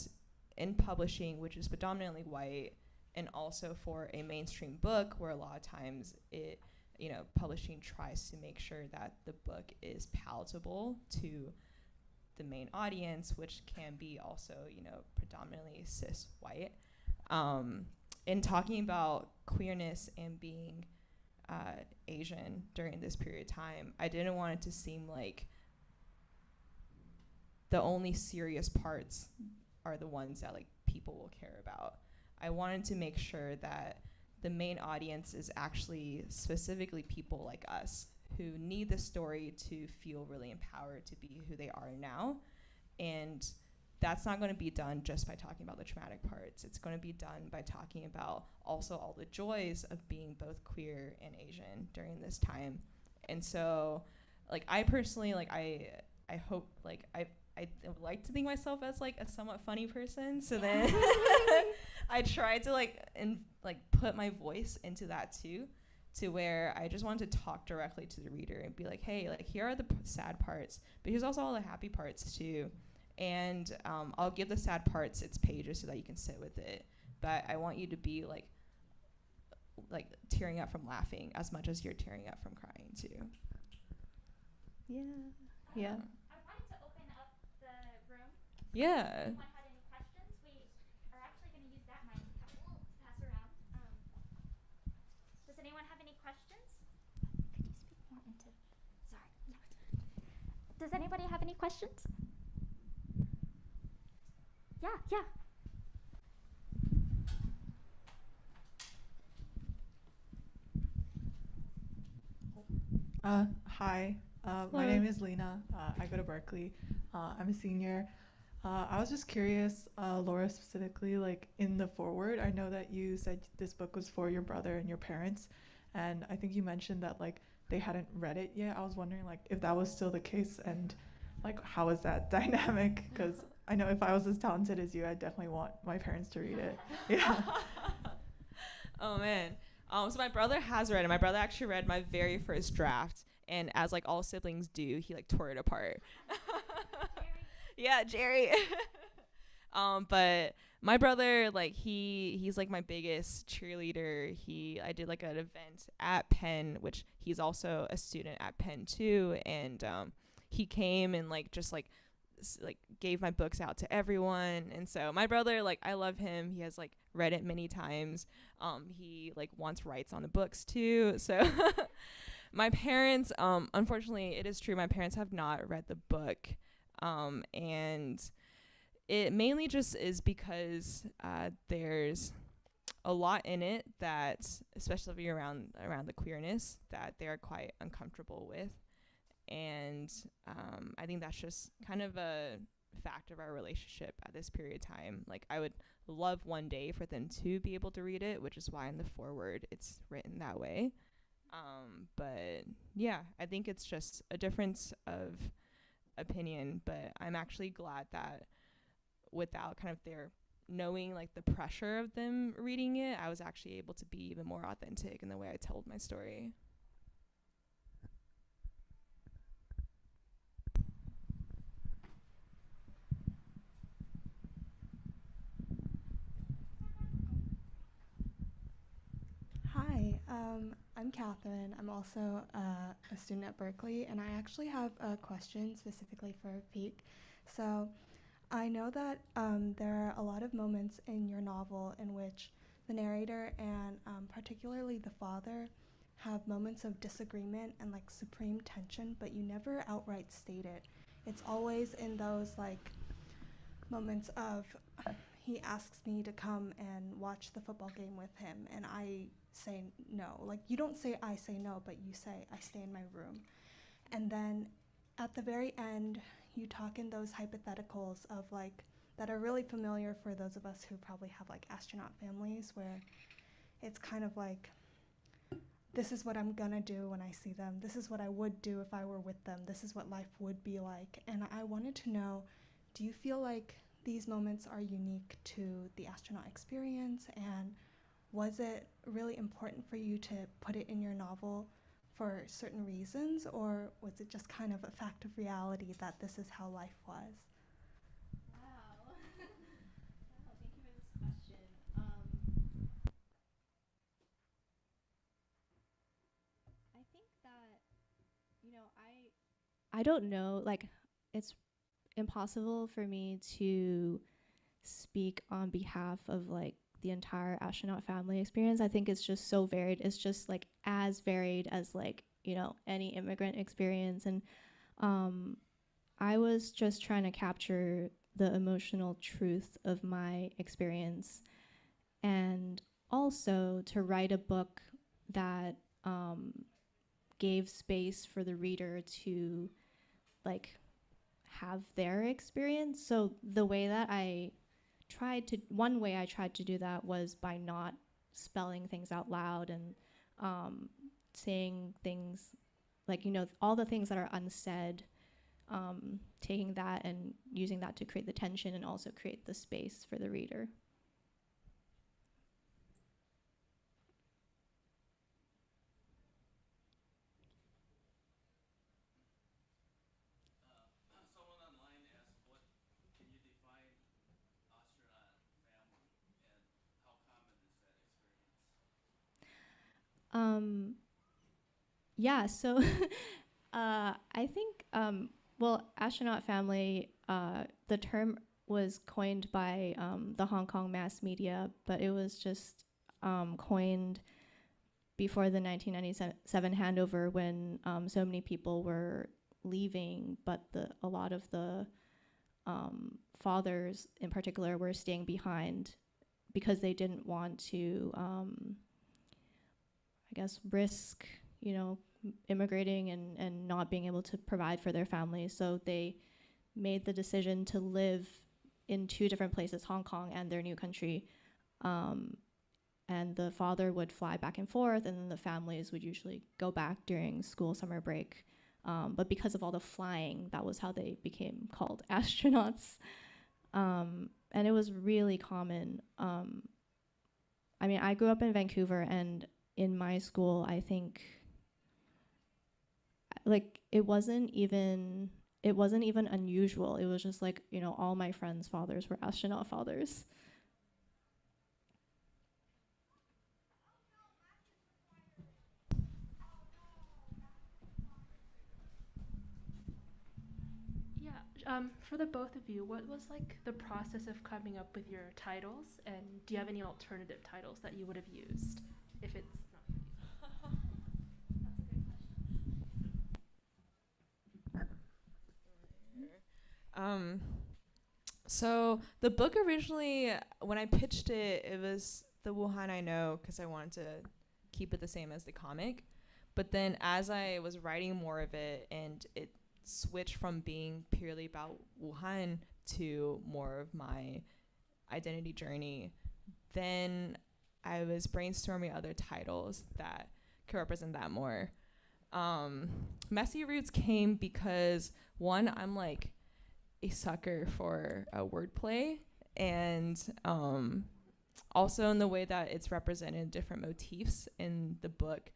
in publishing, which is predominantly white, and also for a mainstream book, where a lot of times it, you know, publishing tries to make sure that the book is palatable to the main audience, which can be also, you know, predominantly cis white. In talking about queerness and being Asian during this period of time, I didn't want it to seem like the only serious parts are the ones that like people will care about. I wanted to make sure that the main audience is actually specifically people like us who need the story to feel really empowered to be who they are now. And that's not going to be done just by talking about the traumatic parts. It's going to be done by talking about also all the joys of being both queer and Asian during this time. And so, like, I personally, like, I hope, like, I would like to think myself as like a somewhat funny person. So then I tried to like put my voice into that too, to where I just wanted to talk directly to the reader and be like, hey, like here are the sad parts, but here's also all the happy parts too. And I'll give the sad parts its pages so that you can sit with it. But I want you to be like tearing up from laughing as much as you're tearing up from crying too. Yeah. Yeah. I wanted to open up the room. Yeah. If anyone had any questions, we are actually going to use that mic to pass around. Does anyone have any questions? Could you speak more into? Sorry. Does anybody have any questions? Yeah, yeah. Hi, my name is Lena. I go to Berkeley. I'm a senior. I was just curious, Laura specifically, like in the foreword, I know that you said this book was for your brother and your parents, and I think you mentioned that like they hadn't read it yet. I was wondering like if that was still the case, and like how is that dynamic? Because I know if I was as talented as you, I'd definitely want my parents to read it. Yeah. Oh man. So my brother has read it. My brother actually read my very first draft, and as like all siblings do, he like tore it apart. Yeah, Jerry. But my brother, like he's like my biggest cheerleader. I did like an event at Penn, which he's also a student at Penn too, and he came and like just like gave my books out to everyone. And so my brother, like I love him. He has like read it many times. He like wants rights on the books too. So my parents, unfortunately, it is true, my parents have not read the book. And it mainly just is because there's a lot in it that, especially around the queerness, that they're quite uncomfortable with. And I think that's just kind of a fact of our relationship at this period of time. Like I would love one day for them to be able to read it, which is why in the foreword it's written that way. But yeah, I think it's just a difference of opinion, but I'm actually glad that without kind of their knowing like the pressure of them reading it, I was actually able to be even more authentic in the way I told my story. Hi, I'm Catherine. I'm also a student at Berkeley, and I actually have a question specifically for Pik. So I know that there are a lot of moments in your novel in which the narrator and particularly the father have moments of disagreement and like supreme tension, but you never outright state it. It's always in those like moments of he asks me to come and watch the football game with him and I say no. Like you don't say I say no, but you say I stay in my room. And then at the very end, you talk in those hypotheticals of like that are really familiar for those of us who probably have like astronaut families, where it's kind of like, this is what I'm gonna do when I see them. This is what I would do if I were with them. This is what life would be like. And I wanted to know, do you feel like these moments are unique to the astronaut experience? And was it really important for you to put it in your novel for certain reasons? Or was it just kind of a fact of reality that this is how life was? Wow. Wow, thank you for this question. I think that, I don't know, like, it's impossible for me to speak on behalf of like the entire astronaut family experience. I think it's just so varied. It's just like as varied as like, any immigrant experience. And I was just trying to capture the emotional truth of my experience, and also to write a book that gave space for the reader to like have their experience. So the way that one way I tried to do that was by not spelling things out loud and saying things like, all the things that are unsaid, taking that and using that to create the tension and also create the space for the reader. Someone online asked, what can you define astronaut family and how common is that experience? Yeah, so I think, astronaut family, the term was coined by the Hong Kong mass media, but it was just coined before the 1997 handover when so many people were leaving, but a lot of the fathers in particular were staying behind because they didn't want to, risk, immigrating and not being able to provide for their families. So they made the decision to live in two different places, Hong Kong and their new country. And the father would fly back and forth, and then the families would usually go back during school summer break. But because of all the flying, that was how they became called astronauts. And it was really common. I grew up in Vancouver, and in my school, I think it wasn't even unusual. It was just like, all my friends' fathers were astronaut fathers. For the both of you, what was like the process of coming up with your titles, and do you have any alternative titles that you would have used if it's not for you? That's a great question. So the book originally, when I pitched it, it was The Wuhan I Know, because I wanted to keep it the same as the comic. But then as I was writing more of it, and it switched from being purely about Wuhan to more of my identity journey, then I was brainstorming other titles that could represent that more. Messy Roots came because, one, I'm like a sucker for wordplay, and also in the way that it's represented different motifs in the book.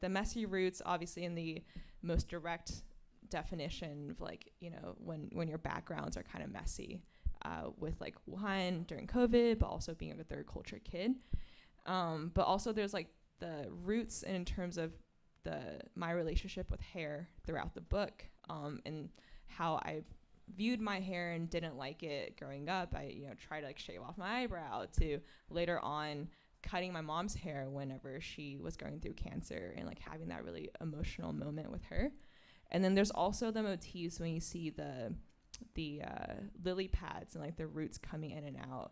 The messy roots, obviously, in the most direct definition of like, when your backgrounds are kind of messy, with like Wuhan during COVID, but also being a third culture kid. But also there's like the roots in terms of my relationship with hair throughout the book, and how I viewed my hair and didn't like it growing up. I, tried to like shave off my eyebrow, to later on cutting my mom's hair whenever she was going through cancer, and like having that really emotional moment with her. And then there's also the motifs when you see the lily pads and like the roots coming in and out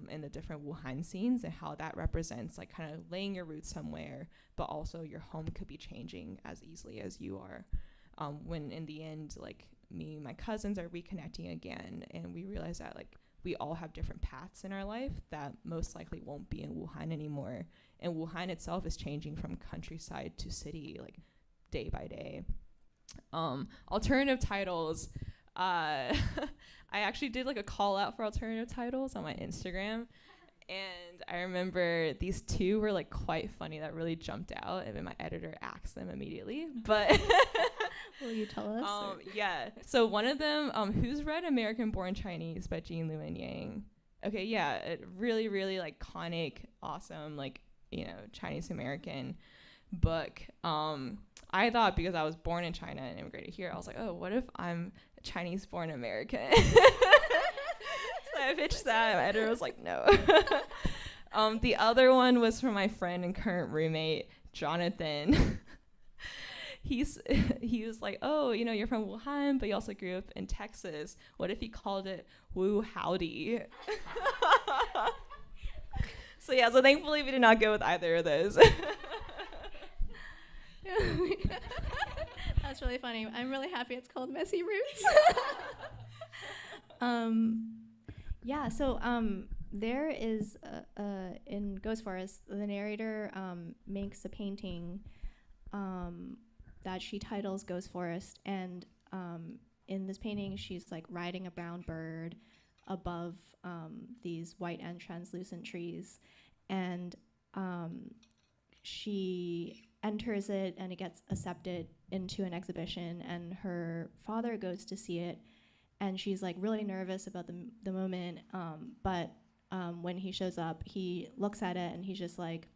in the different Wuhan scenes, and how that represents like kind of laying your roots somewhere, but also your home could be changing as easily as you are. When in the end, like me and my cousins are reconnecting again, and we realize that like we all have different paths in our life that most likely won't be in Wuhan anymore. And Wuhan itself is changing from countryside to city, like day by day. Alternative titles. I actually did like a call out for alternative titles on my Instagram. And I remember these two were like quite funny that really jumped out, and then my editor axed them immediately. But Will you tell us? Yeah. So one of them, who's read American Born Chinese by Jean Luen Yang? Okay, yeah, a really, really like iconic, awesome, like, you know, Chinese American book. I thought because I was born in China and immigrated here, I was like, oh, what if I'm Chinese born American? So I pitched that. My editor was like, no. The other one was from my friend and current roommate, Jonathan. He was like, oh, you know, you're from Wuhan, but you also grew up in Texas. What if he called it Woo Howdy? So yeah, so thankfully we did not go with either of those. That's really funny. I'm really happy it's called Messy Roots. Yeah, so there is in Ghost Forest, the narrator makes a painting that she titles Ghost Forest, and in this painting she's like riding a brown bird above these white and translucent trees, and she enters it and it gets accepted into an exhibition, and her father goes to see it, and she's like really nervous about the moment, but when he shows up, he looks at it and he's just like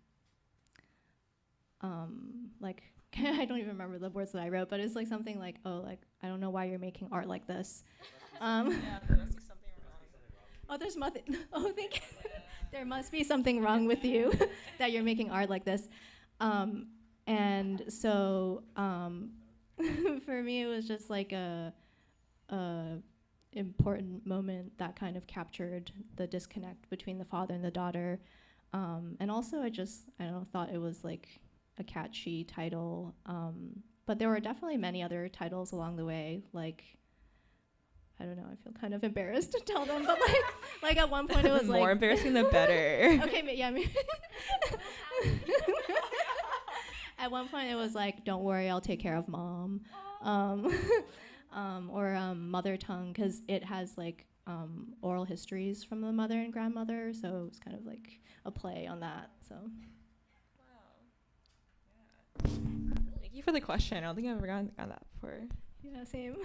I don't even remember the words that I wrote, but it's like something like, oh, like, I don't know why you're making art like this. Yeah, there must be something wrong. Oh, there's nothing. Oh, thank you. There must be something wrong with you that you're making art like this. And so for me, it was just like a important moment that kind of captured the disconnect between the father and the daughter. And also I don't know, thought it was like a catchy title. But there were definitely many other titles along the way, like, I don't know, I feel kind of embarrassed to tell them, but like at one point it was more like embarrassing the better. Okay, yeah, I mean at one point it was like, don't worry, I'll take care of mom. Or mother tongue, because it has like oral histories from the mother and grandmother, so it was kind of like a play on that. So Thank you for the question. I don't think I've ever gotten that before. yeah, same.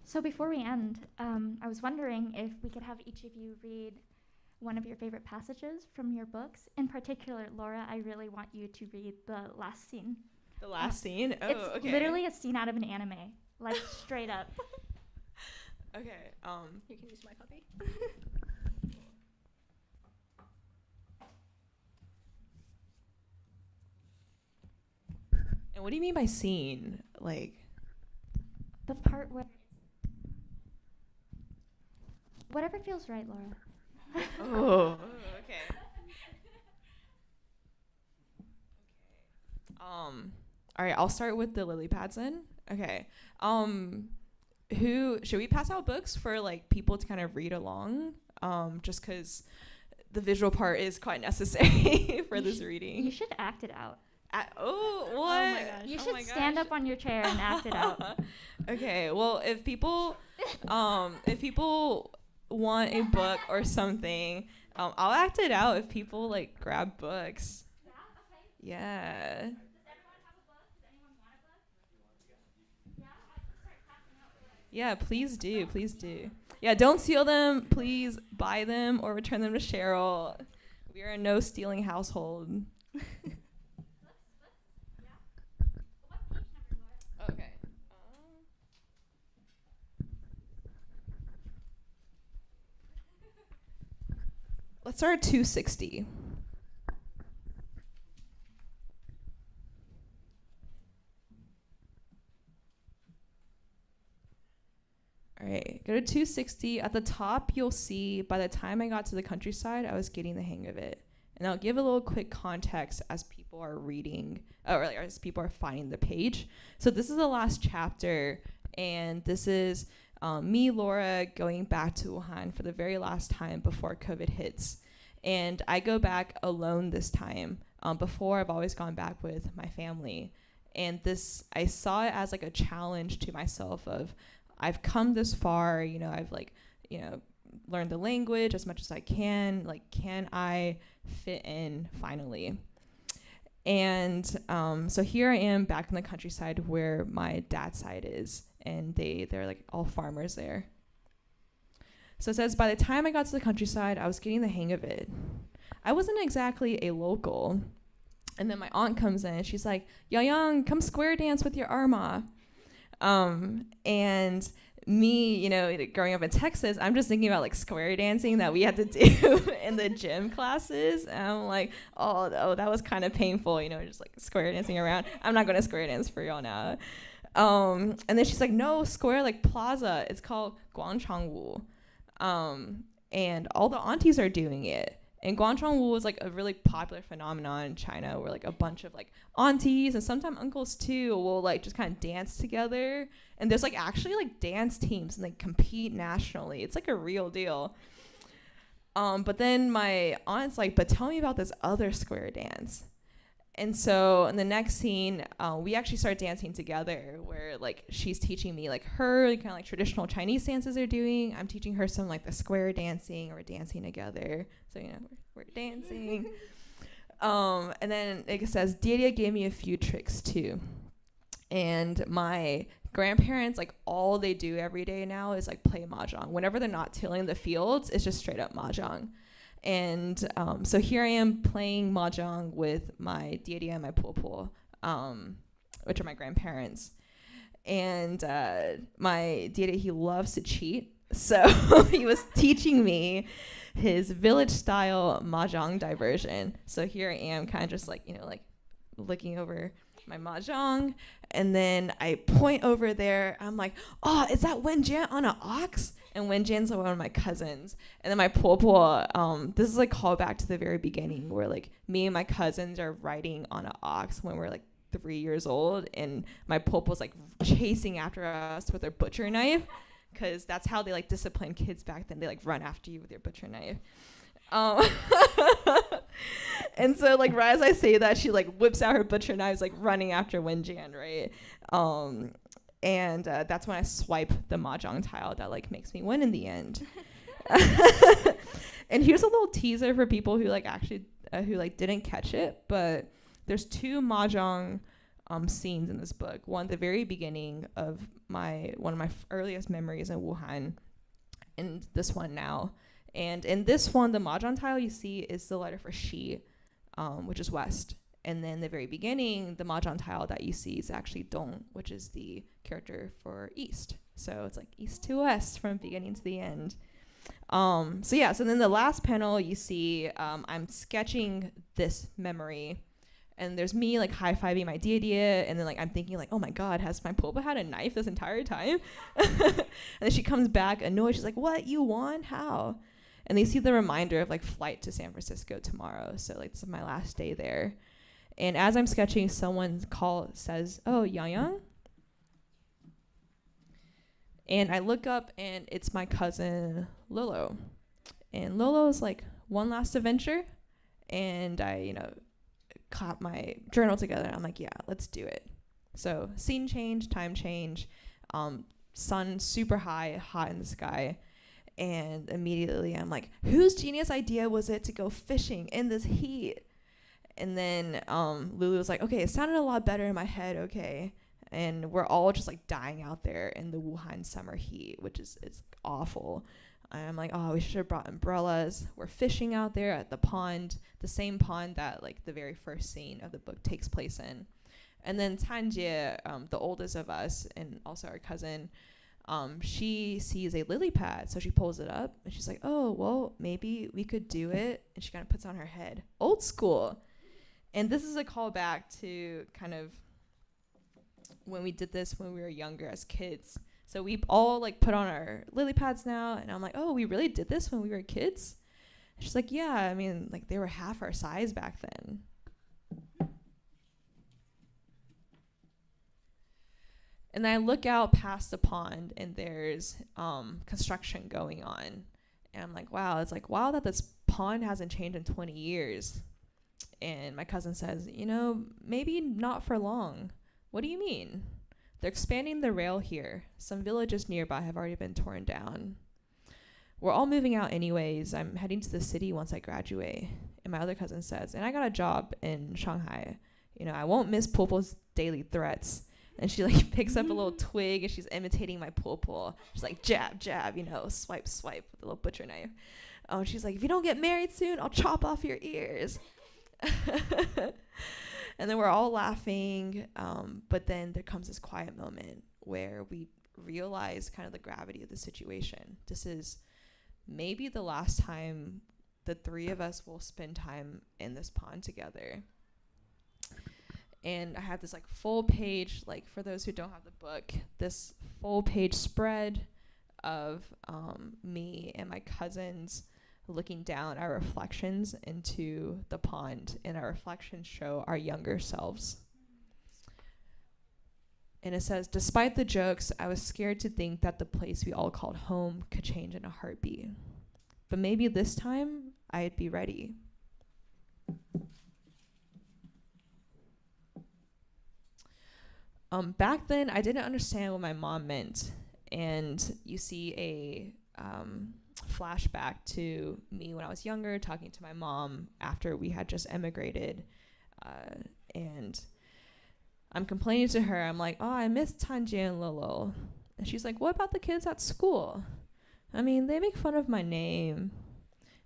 So before we end, I was wondering if we could have each of you read one of your favorite passages from your books. In particular, Laura, I really want you to read the last scene. The last scene? Oh, it's okay. literally a scene out of an anime, like straight up. Okay. You can use my copy. And what do you mean by scene? Like, The part where... Whatever feels right, Laura. oh, okay. All right, I'll start with the lily pads then. Okay. Who should we pass out books for like people to kind of read along? Just because the visual part is quite necessary for this reading. You should act it out. What? Oh my gosh. You should stand up on your chair and act it out. Okay. Well, if people want a book or something, I'll act it out if people like grab books. Yeah, okay. Yeah. Does everyone have a book? Does anyone want a book? Yeah, I can start passing out. Yeah, please do. Please do. Yeah, don't steal them. Please buy them or return them to Cheryl. We are a no stealing household. Yeah. What page number, Laura? Okay. Let's start at 260. All right, go to 260. At the top, you'll see by the time I got to the countryside, I was getting the hang of it. And I'll give a little quick context as people are reading, or like, as people are finding the page. So this is the last chapter, and this is me, Laura, going back to Wuhan for the very last time before COVID hits. And I go back alone this time. Before, I've always gone back with my family. And this, I saw it as like a challenge to myself of, I've come this far, you know, I've like, you know, learned the language as much as I can. Like, can I fit in finally? And so here I am back in the countryside where my dad's side is, and they're like all farmers there. So it says, by the time I got to the countryside, I was getting the hang of it. I wasn't exactly a local. And then my aunt comes in and she's like, Young, come square dance with your Arma. And me, you know, growing up in Texas, I'm just thinking about like square dancing that we had to do in the gym classes. And I'm like, oh, that was kind of painful, you know, just like square dancing around. I'm not going to square dance for y'all now. And then she's like, no, square like plaza. It's called Guangchangwu. And all the aunties are doing it. And Guangchangwu is like a really popular phenomenon in China where like a bunch of like aunties and sometimes uncles too will like just kind of dance together. And there's like actually like dance teams and they compete nationally. It's like a real deal. But then my aunt's like, but tell me about this other square dance. And so in the next scene, we actually start dancing together where like she's teaching me like her kind of like traditional Chinese dances they're doing. I'm teaching her some like the square dancing, or we're dancing together. So, you know, we're dancing. And then it says, Delia gave me a few tricks too. And my grandparents, like all they do every day now is like play mahjong. Whenever they're not tilling the fields, it's just straight up mahjong. And so here I am playing mahjong with my Delia and my Popo, which are my grandparents. And my Delia, he loves to cheat. So he was teaching me his village-style mahjong diversion. So here I am kind of just like, you know, like looking over my mahjong. And then I point over there. I'm like, oh, is that Wenjian on an ox? And Wenjian's one of my cousins. And then my Popo, this is like callback to the very beginning where like me and my cousins are riding on an ox when we're like 3 years old. And my Popo's like chasing after us with their butcher knife. Because that's how they like discipline kids back then. They like run after you with your butcher knife. And so like right as I say that, she like whips out her butcher knives like running after Wenjian, right? And that's when I swipe the mahjong tile that like makes me win in the end. And here's a little teaser for people who like actually who like didn't catch it, but there's 2 mahjong scenes in this book. One at the very beginning of one of my earliest memories in Wuhan, and this one now. And in this one, the mahjong tile you see is the letter for Shi, which is west. And then the very beginning, the mahjong tile that you see is actually Dong, which is the character for east. So it's like east to west from beginning to the end. So then the last panel you see, I'm sketching this memory. And there's me like high-fiving my Delia, and then like I'm thinking like, oh my God, has my Popa had a knife this entire time? And then she comes back annoyed. She's like, what, you won? How? And they see the reminder of like flight to San Francisco tomorrow. So like this is my last day there. And as I'm sketching, someone says, oh, Yang. And I look up and it's my cousin Lolo. And Lolo's like, one last adventure. And I, you know, caught my journal together and I'm like, yeah, let's do it. So scene change, time change, sun super high, hot in the sky. And immediately I'm like, whose genius idea was it to go fishing in this heat? And then Lulu was like, okay, it sounded a lot better in my head, okay. And we're all just like dying out there in the Wuhan summer heat, which is it's awful. I'm like, oh, we should have brought umbrellas. We're fishing out there at the pond, the same pond that like the very first scene of the book takes place in. And then Tanjie, the oldest of us and also our cousin, she sees a lily pad. So she pulls it up and she's like, oh, well, maybe we could do it. And she kind of puts on her head. Old school. And this is a callback to kind of when we did this when we were younger as kids. So we all like put on our lily pads now, and I'm like, oh, we really did this when we were kids? And she's like, yeah, I mean, like they were half our size back then. And then I look out past the pond, and there's construction going on. And I'm like, wow, it's like, wow, that this pond hasn't changed in 20 years. And my cousin says, you know, maybe not for long. What do you mean? They're expanding the rail here. Some villages nearby have already been torn down. We're all moving out anyways. I'm heading to the city once I graduate. And my other cousin says, and I got a job in Shanghai. You know, I won't miss Popo's daily threats. And she like picks up a little twig, and she's imitating my Popo. She's like, jab, jab, you know, swipe, swipe with a little butcher knife. She's like, if you don't get married soon, I'll chop off your ears. And then we're all laughing. But then there comes this quiet moment where we realize kind of the gravity of the situation. This is maybe the last time the three of us will spend time in this pond together. And I have this like full page, like for those who don't have the book, this full page spread of me and my cousins looking down our reflections into the pond, and our reflections show our younger selves. And it says, despite the jokes, I was scared to think that the place we all called home could change in a heartbeat. But maybe this time I'd be ready. Back then, I didn't understand what my mom meant. And you see a flashback to me when I was younger, talking to my mom after we had just emigrated. And I'm complaining to her. I'm like, oh, I miss Tanje and Lolo. And she's like, what about the kids at school? I mean, they make fun of my name.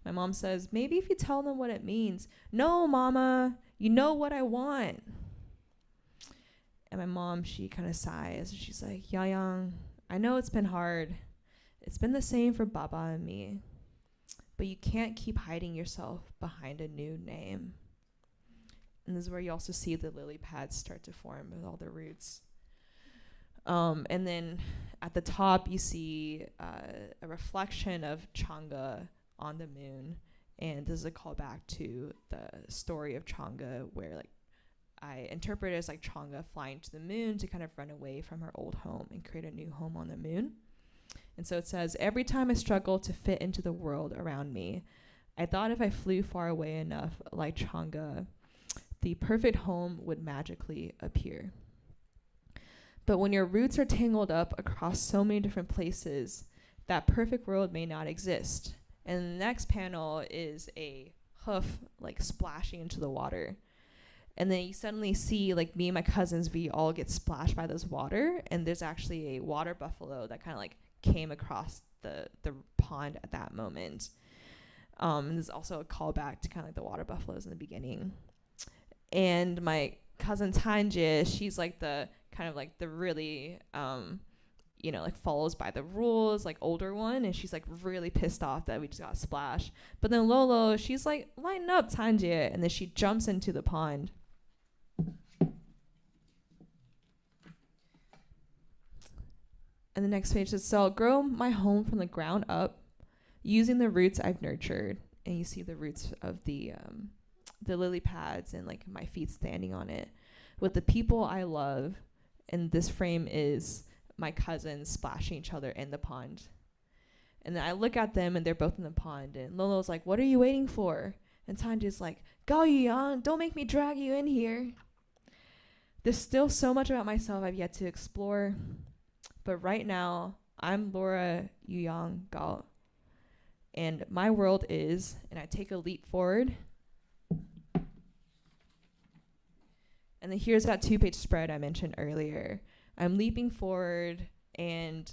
My mom says, maybe if you tell them what it means. No, Mama, you know what I want. And my mom, she kind of sighs. She's like, Yayang, I know it's been hard. It's been the same for Baba and me. But you can't keep hiding yourself behind a new name. And this is where you also see the lily pads start to form with all the roots. And then at the top, you see a reflection of Chang'e on the moon. And this is a callback to the story of Chang'e, where like I interpret it as like Chang'e flying to the moon to kind of run away from her old home and create a new home on the moon. And so it says, every time I struggle to fit into the world around me, I thought if I flew far away enough like Chang'e, the perfect home would magically appear. But when your roots are tangled up across so many different places, that perfect world may not exist. And the next panel is a hoof like splashing into the water. And then you suddenly see like me and my cousins, we all get splashed by this water. And there's actually a water buffalo that kind of like came across the pond at that moment. And there's also a callback to kind of like the water buffaloes in the beginning. And my cousin Tanje, she's like the kind of like the really, like follows by the rules, like older one. And she's like really pissed off that we just got splashed. But then Lolo, she's like, lighten up, Tanje. And then she jumps into the pond. And the next page says, so I'll grow my home from the ground up using the roots I've nurtured. And you see the roots of the lily pads and like my feet standing on it with the people I love. And this frame is my cousins splashing each other in the pond. And then I look at them and they're both in the pond. And Lolo's like, what are you waiting for? And Tanji's like, Gao Yuyang, don't make me drag you in here. There's still so much about myself I've yet to explore. But right now, I'm Laura Gao. And my world is, and I take a leap forward. And then here's that 2-page spread I mentioned earlier. I'm leaping forward, and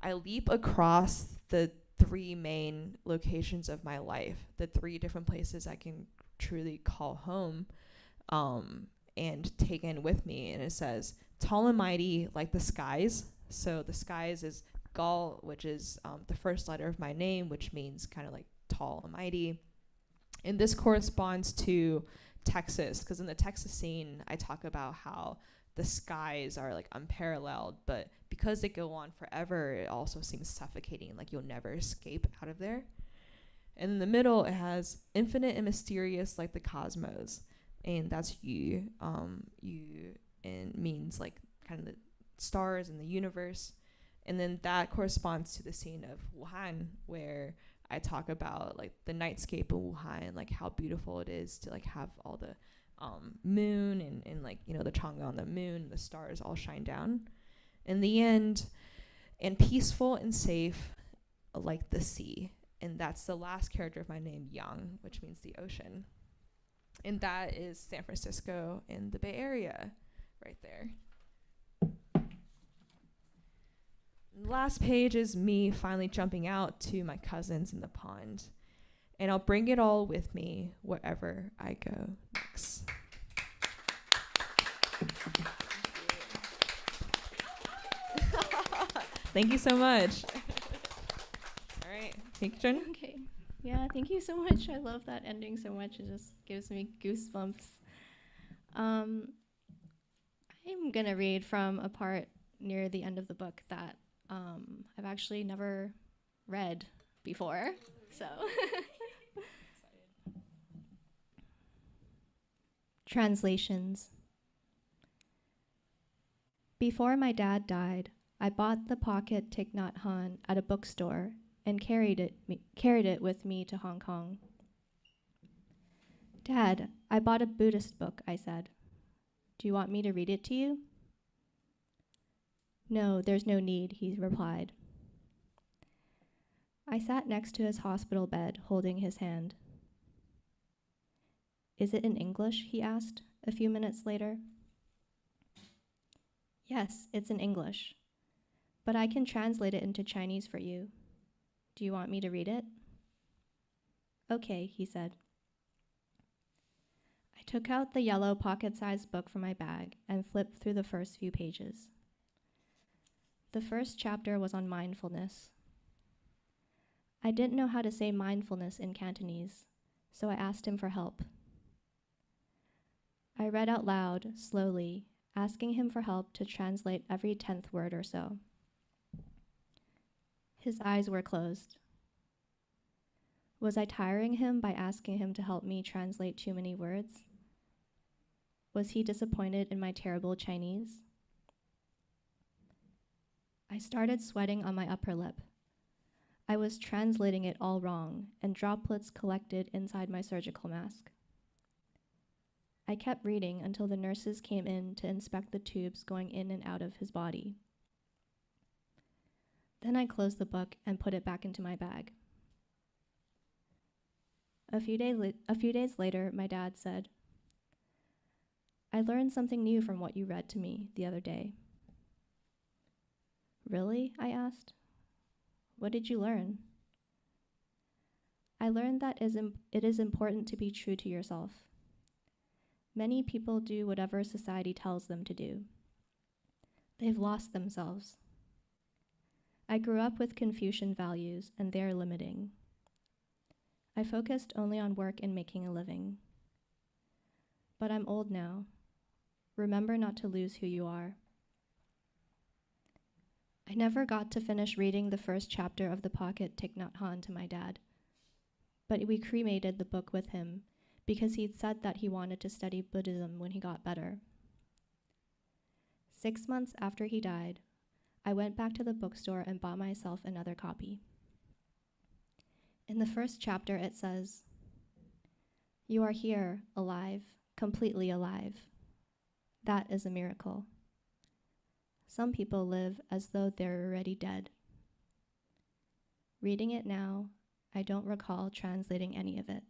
I leap across the 3 main locations of my life, the 3 different places I can truly call home and take in with me. And it says, tall and mighty like the skies. So the skies is Gal, which is the first letter of my name, which means kind of like tall and mighty. And this corresponds to Texas, because in the Texas scene, I talk about how the skies are like unparalleled, but because they go on forever, it also seems suffocating, like you'll never escape out of there. And in the middle, it has infinite and mysterious like the cosmos, and that's you. You and means like kind of the stars and the universe. And then that corresponds to the scene of Wuhan, where I talk about like the nightscape of Wuhan, like how beautiful it is to like have all the moon and like, you know, the Chang'e on the moon, the stars all shine down. In the end, and peaceful and safe like the sea. And that's the last character of my name, Yang, which means the ocean. And that is San Francisco in the Bay Area right there. The last page is me finally jumping out to my cousins in the pond. And I'll bring it all with me wherever I go next. Thank you so much. All right, Pik-Shuen. Okay. Yeah, thank you so much. I love that ending so much. It just gives me goosebumps. I'm going to read from a part near the end of the book that I've actually never read before. So, translations. Before my dad died, I bought the pocket Thich Nhat Hanh at a bookstore and carried it with me to Hong Kong. Dad, I bought a Buddhist book, I said. Do you want me to read it to you? No, there's no need, he replied. I sat next to his hospital bed, holding his hand. Is it in English? He asked, a few minutes later. Yes, it's in English, but I can translate it into Chinese for you. Do you want me to read it? Okay, he said. I took out the yellow pocket-sized book from my bag and flipped through the first few pages. The first chapter was on mindfulness. I didn't know how to say mindfulness in Cantonese, so I asked him for help. I read out loud, slowly, asking him for help to translate every 10th word or so. His eyes were closed. Was I tiring him by asking him to help me translate too many words? Was he disappointed in my terrible Chinese? I started sweating on my upper lip. I was translating it all wrong, and droplets collected inside my surgical mask. I kept reading until the nurses came in to inspect the tubes going in and out of his body. Then I closed the book and put it back into my bag. A few days later, my dad said, I learned something new from what you read to me the other day. Really? I asked. What did you learn? I learned that it is important to be true to yourself. Many people do whatever society tells them to do. They've lost themselves. I grew up with Confucian values, and they're limiting. I focused only on work and making a living. But I'm old now. Remember not to lose who you are. I never got to finish reading the first chapter of the pocket Thich Nhat Hanh to my dad, but we cremated the book with him because he'd said that he wanted to study Buddhism when he got better. 6 months after he died, I went back to the bookstore and bought myself another copy. In the first chapter, it says, "You are here, alive, completely alive. That is a miracle. Some people live as though they're already dead." Reading it now, I don't recall translating any of it.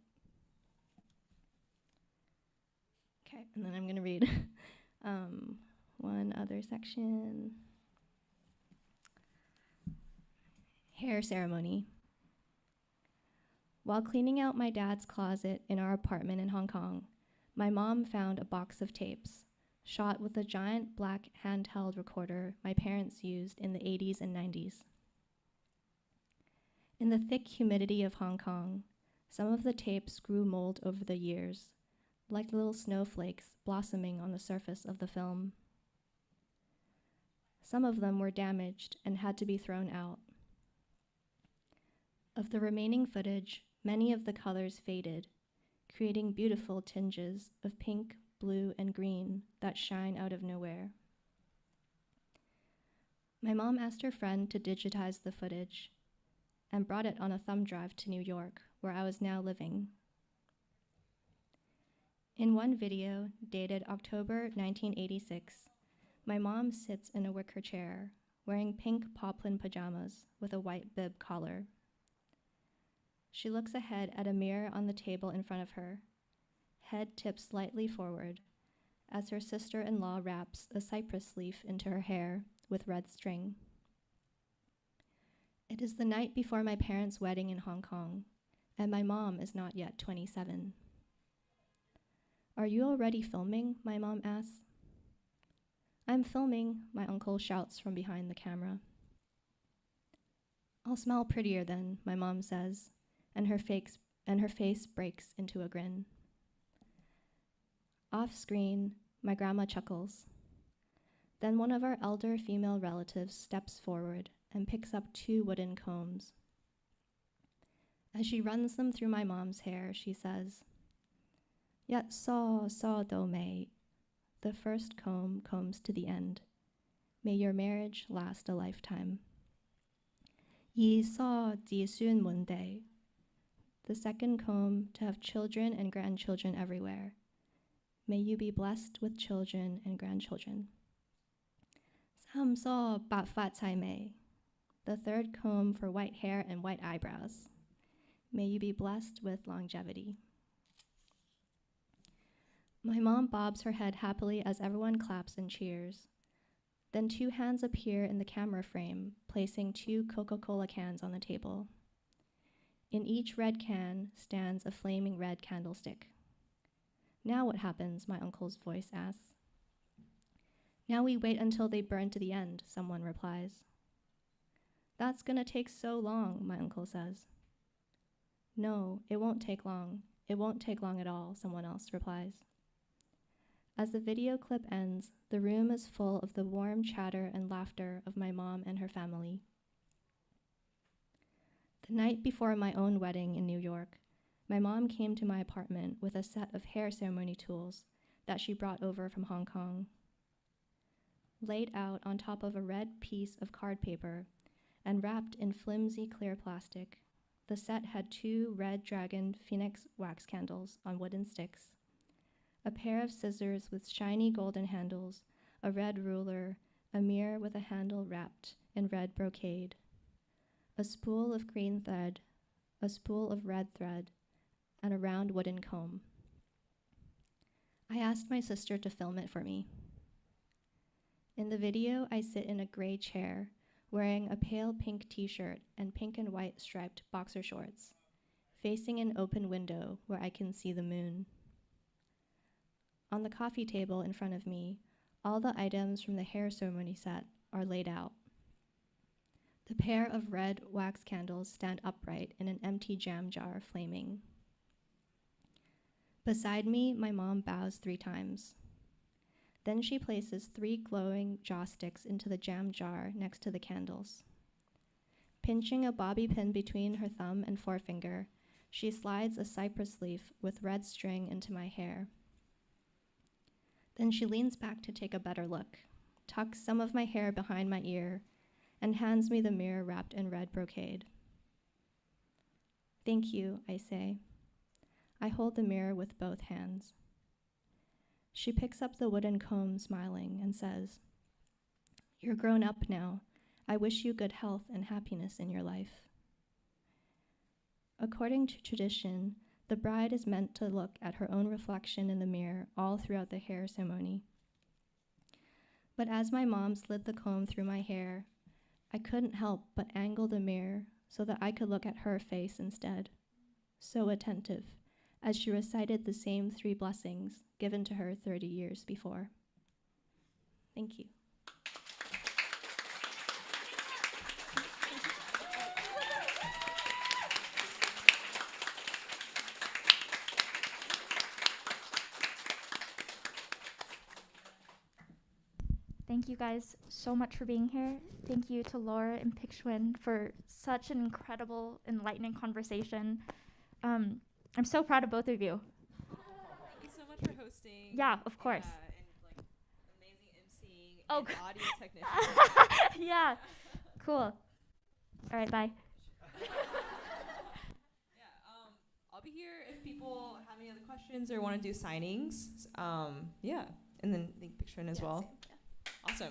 Okay, and then I'm going to read one other section. Hair ceremony. While cleaning out my dad's closet in our apartment in Hong Kong, my mom found a box of tapes, shot with a giant black handheld recorder my parents used in the 80s and 90s. In the thick humidity of Hong Kong, some of the tapes grew mold over the years, like little snowflakes blossoming on the surface of the film. Some of them were damaged and had to be thrown out. Of the remaining footage, many of the colors faded, creating beautiful tinges of pink, blue, and green that shine out of nowhere. My mom asked her friend to digitize the footage and brought it on a thumb drive to New York, where I was now living. In one video, dated October 1986, my mom sits in a wicker chair, wearing pink poplin pajamas with a white bib collar. She looks ahead at a mirror on the table in front of her, head tipped slightly forward, as her sister-in-law wraps a cypress leaf into her hair with red string. It is the night before my parents' wedding in Hong Kong, and my mom is not yet 27. "Are you already filming?" my mom asks. "I'm filming," my uncle shouts from behind the camera. "I'll smell prettier then," my mom says, and her face breaks into a grin. Off screen, my grandma chuckles. Then one of our elder female relatives steps forward and picks up 2 wooden combs. As she runs them through my mom's hair, she says, "Yat saw do mei." The first comb combs to the end. "May your marriage last a lifetime." "Yi saw di sun mun day." The second comb to have children and grandchildren everywhere. "May you be blessed with children and grandchildren." "Sam saw bat fat tai mei." The third comb for white hair and white eyebrows. "May you be blessed with longevity." My mom bobs her head happily as everyone claps and cheers. Then 2 hands appear in the camera frame, placing 2 Coca-Cola cans on the table. In each red can stands a flaming red candlestick. "Now what happens?" my uncle's voice asks. "Now we wait until they burn to the end," someone replies. "That's gonna take so long," my uncle says. "No, it won't take long. It won't take long at all," someone else replies. As the video clip ends, the room is full of the warm chatter and laughter of my mom and her family. The night before my own wedding in New York, my mom came to my apartment with a set of hair ceremony tools that she brought over from Hong Kong. Laid out on top of a red piece of card paper and wrapped in flimsy clear plastic, the set had 2 red dragon phoenix wax candles on wooden sticks, a pair of scissors with shiny golden handles, a red ruler, a mirror with a handle wrapped in red brocade, a spool of green thread, a spool of red thread, and a round wooden comb. I asked my sister to film it for me. In the video, I sit in a gray chair, wearing a pale pink t-shirt and pink and white striped boxer shorts, facing an open window where I can see the moon. On the coffee table in front of me, all the items from the hair ceremony set are laid out. The pair of red wax candles stand upright in an empty jam jar flaming. Beside me, my mom bows 3 times. Then she places 3 glowing joss sticks into the jam jar next to the candles. Pinching a bobby pin between her thumb and forefinger, she slides a cypress leaf with red string into my hair. Then she leans back to take a better look, tucks some of my hair behind my ear, and hands me the mirror wrapped in red brocade. "Thank you," I say. I hold the mirror with both hands. She picks up the wooden comb, smiling, and says, "You're grown up now. I wish you good health and happiness in your life." According to tradition, the bride is meant to look at her own reflection in the mirror all throughout the hair ceremony. But as my mom slid the comb through my hair, I couldn't help but angle the mirror so that I could look at her face instead, so attentive, as she recited the same 3 blessings given to her 30 years before. Thank you. Thank thank you guys so much for being here. Thank you to Laura and Pik-Shuen for such an incredible, enlightening conversation. I'm so proud of both of you. Thank you so much for hosting. Yeah, of course. And like amazing emceeing Oh, and audio technician. Yeah, cool. All right, bye. I'll be here if people have any other questions or want to do signings. Yeah, and then link Pik-Shuen as well. Same, yeah. Awesome.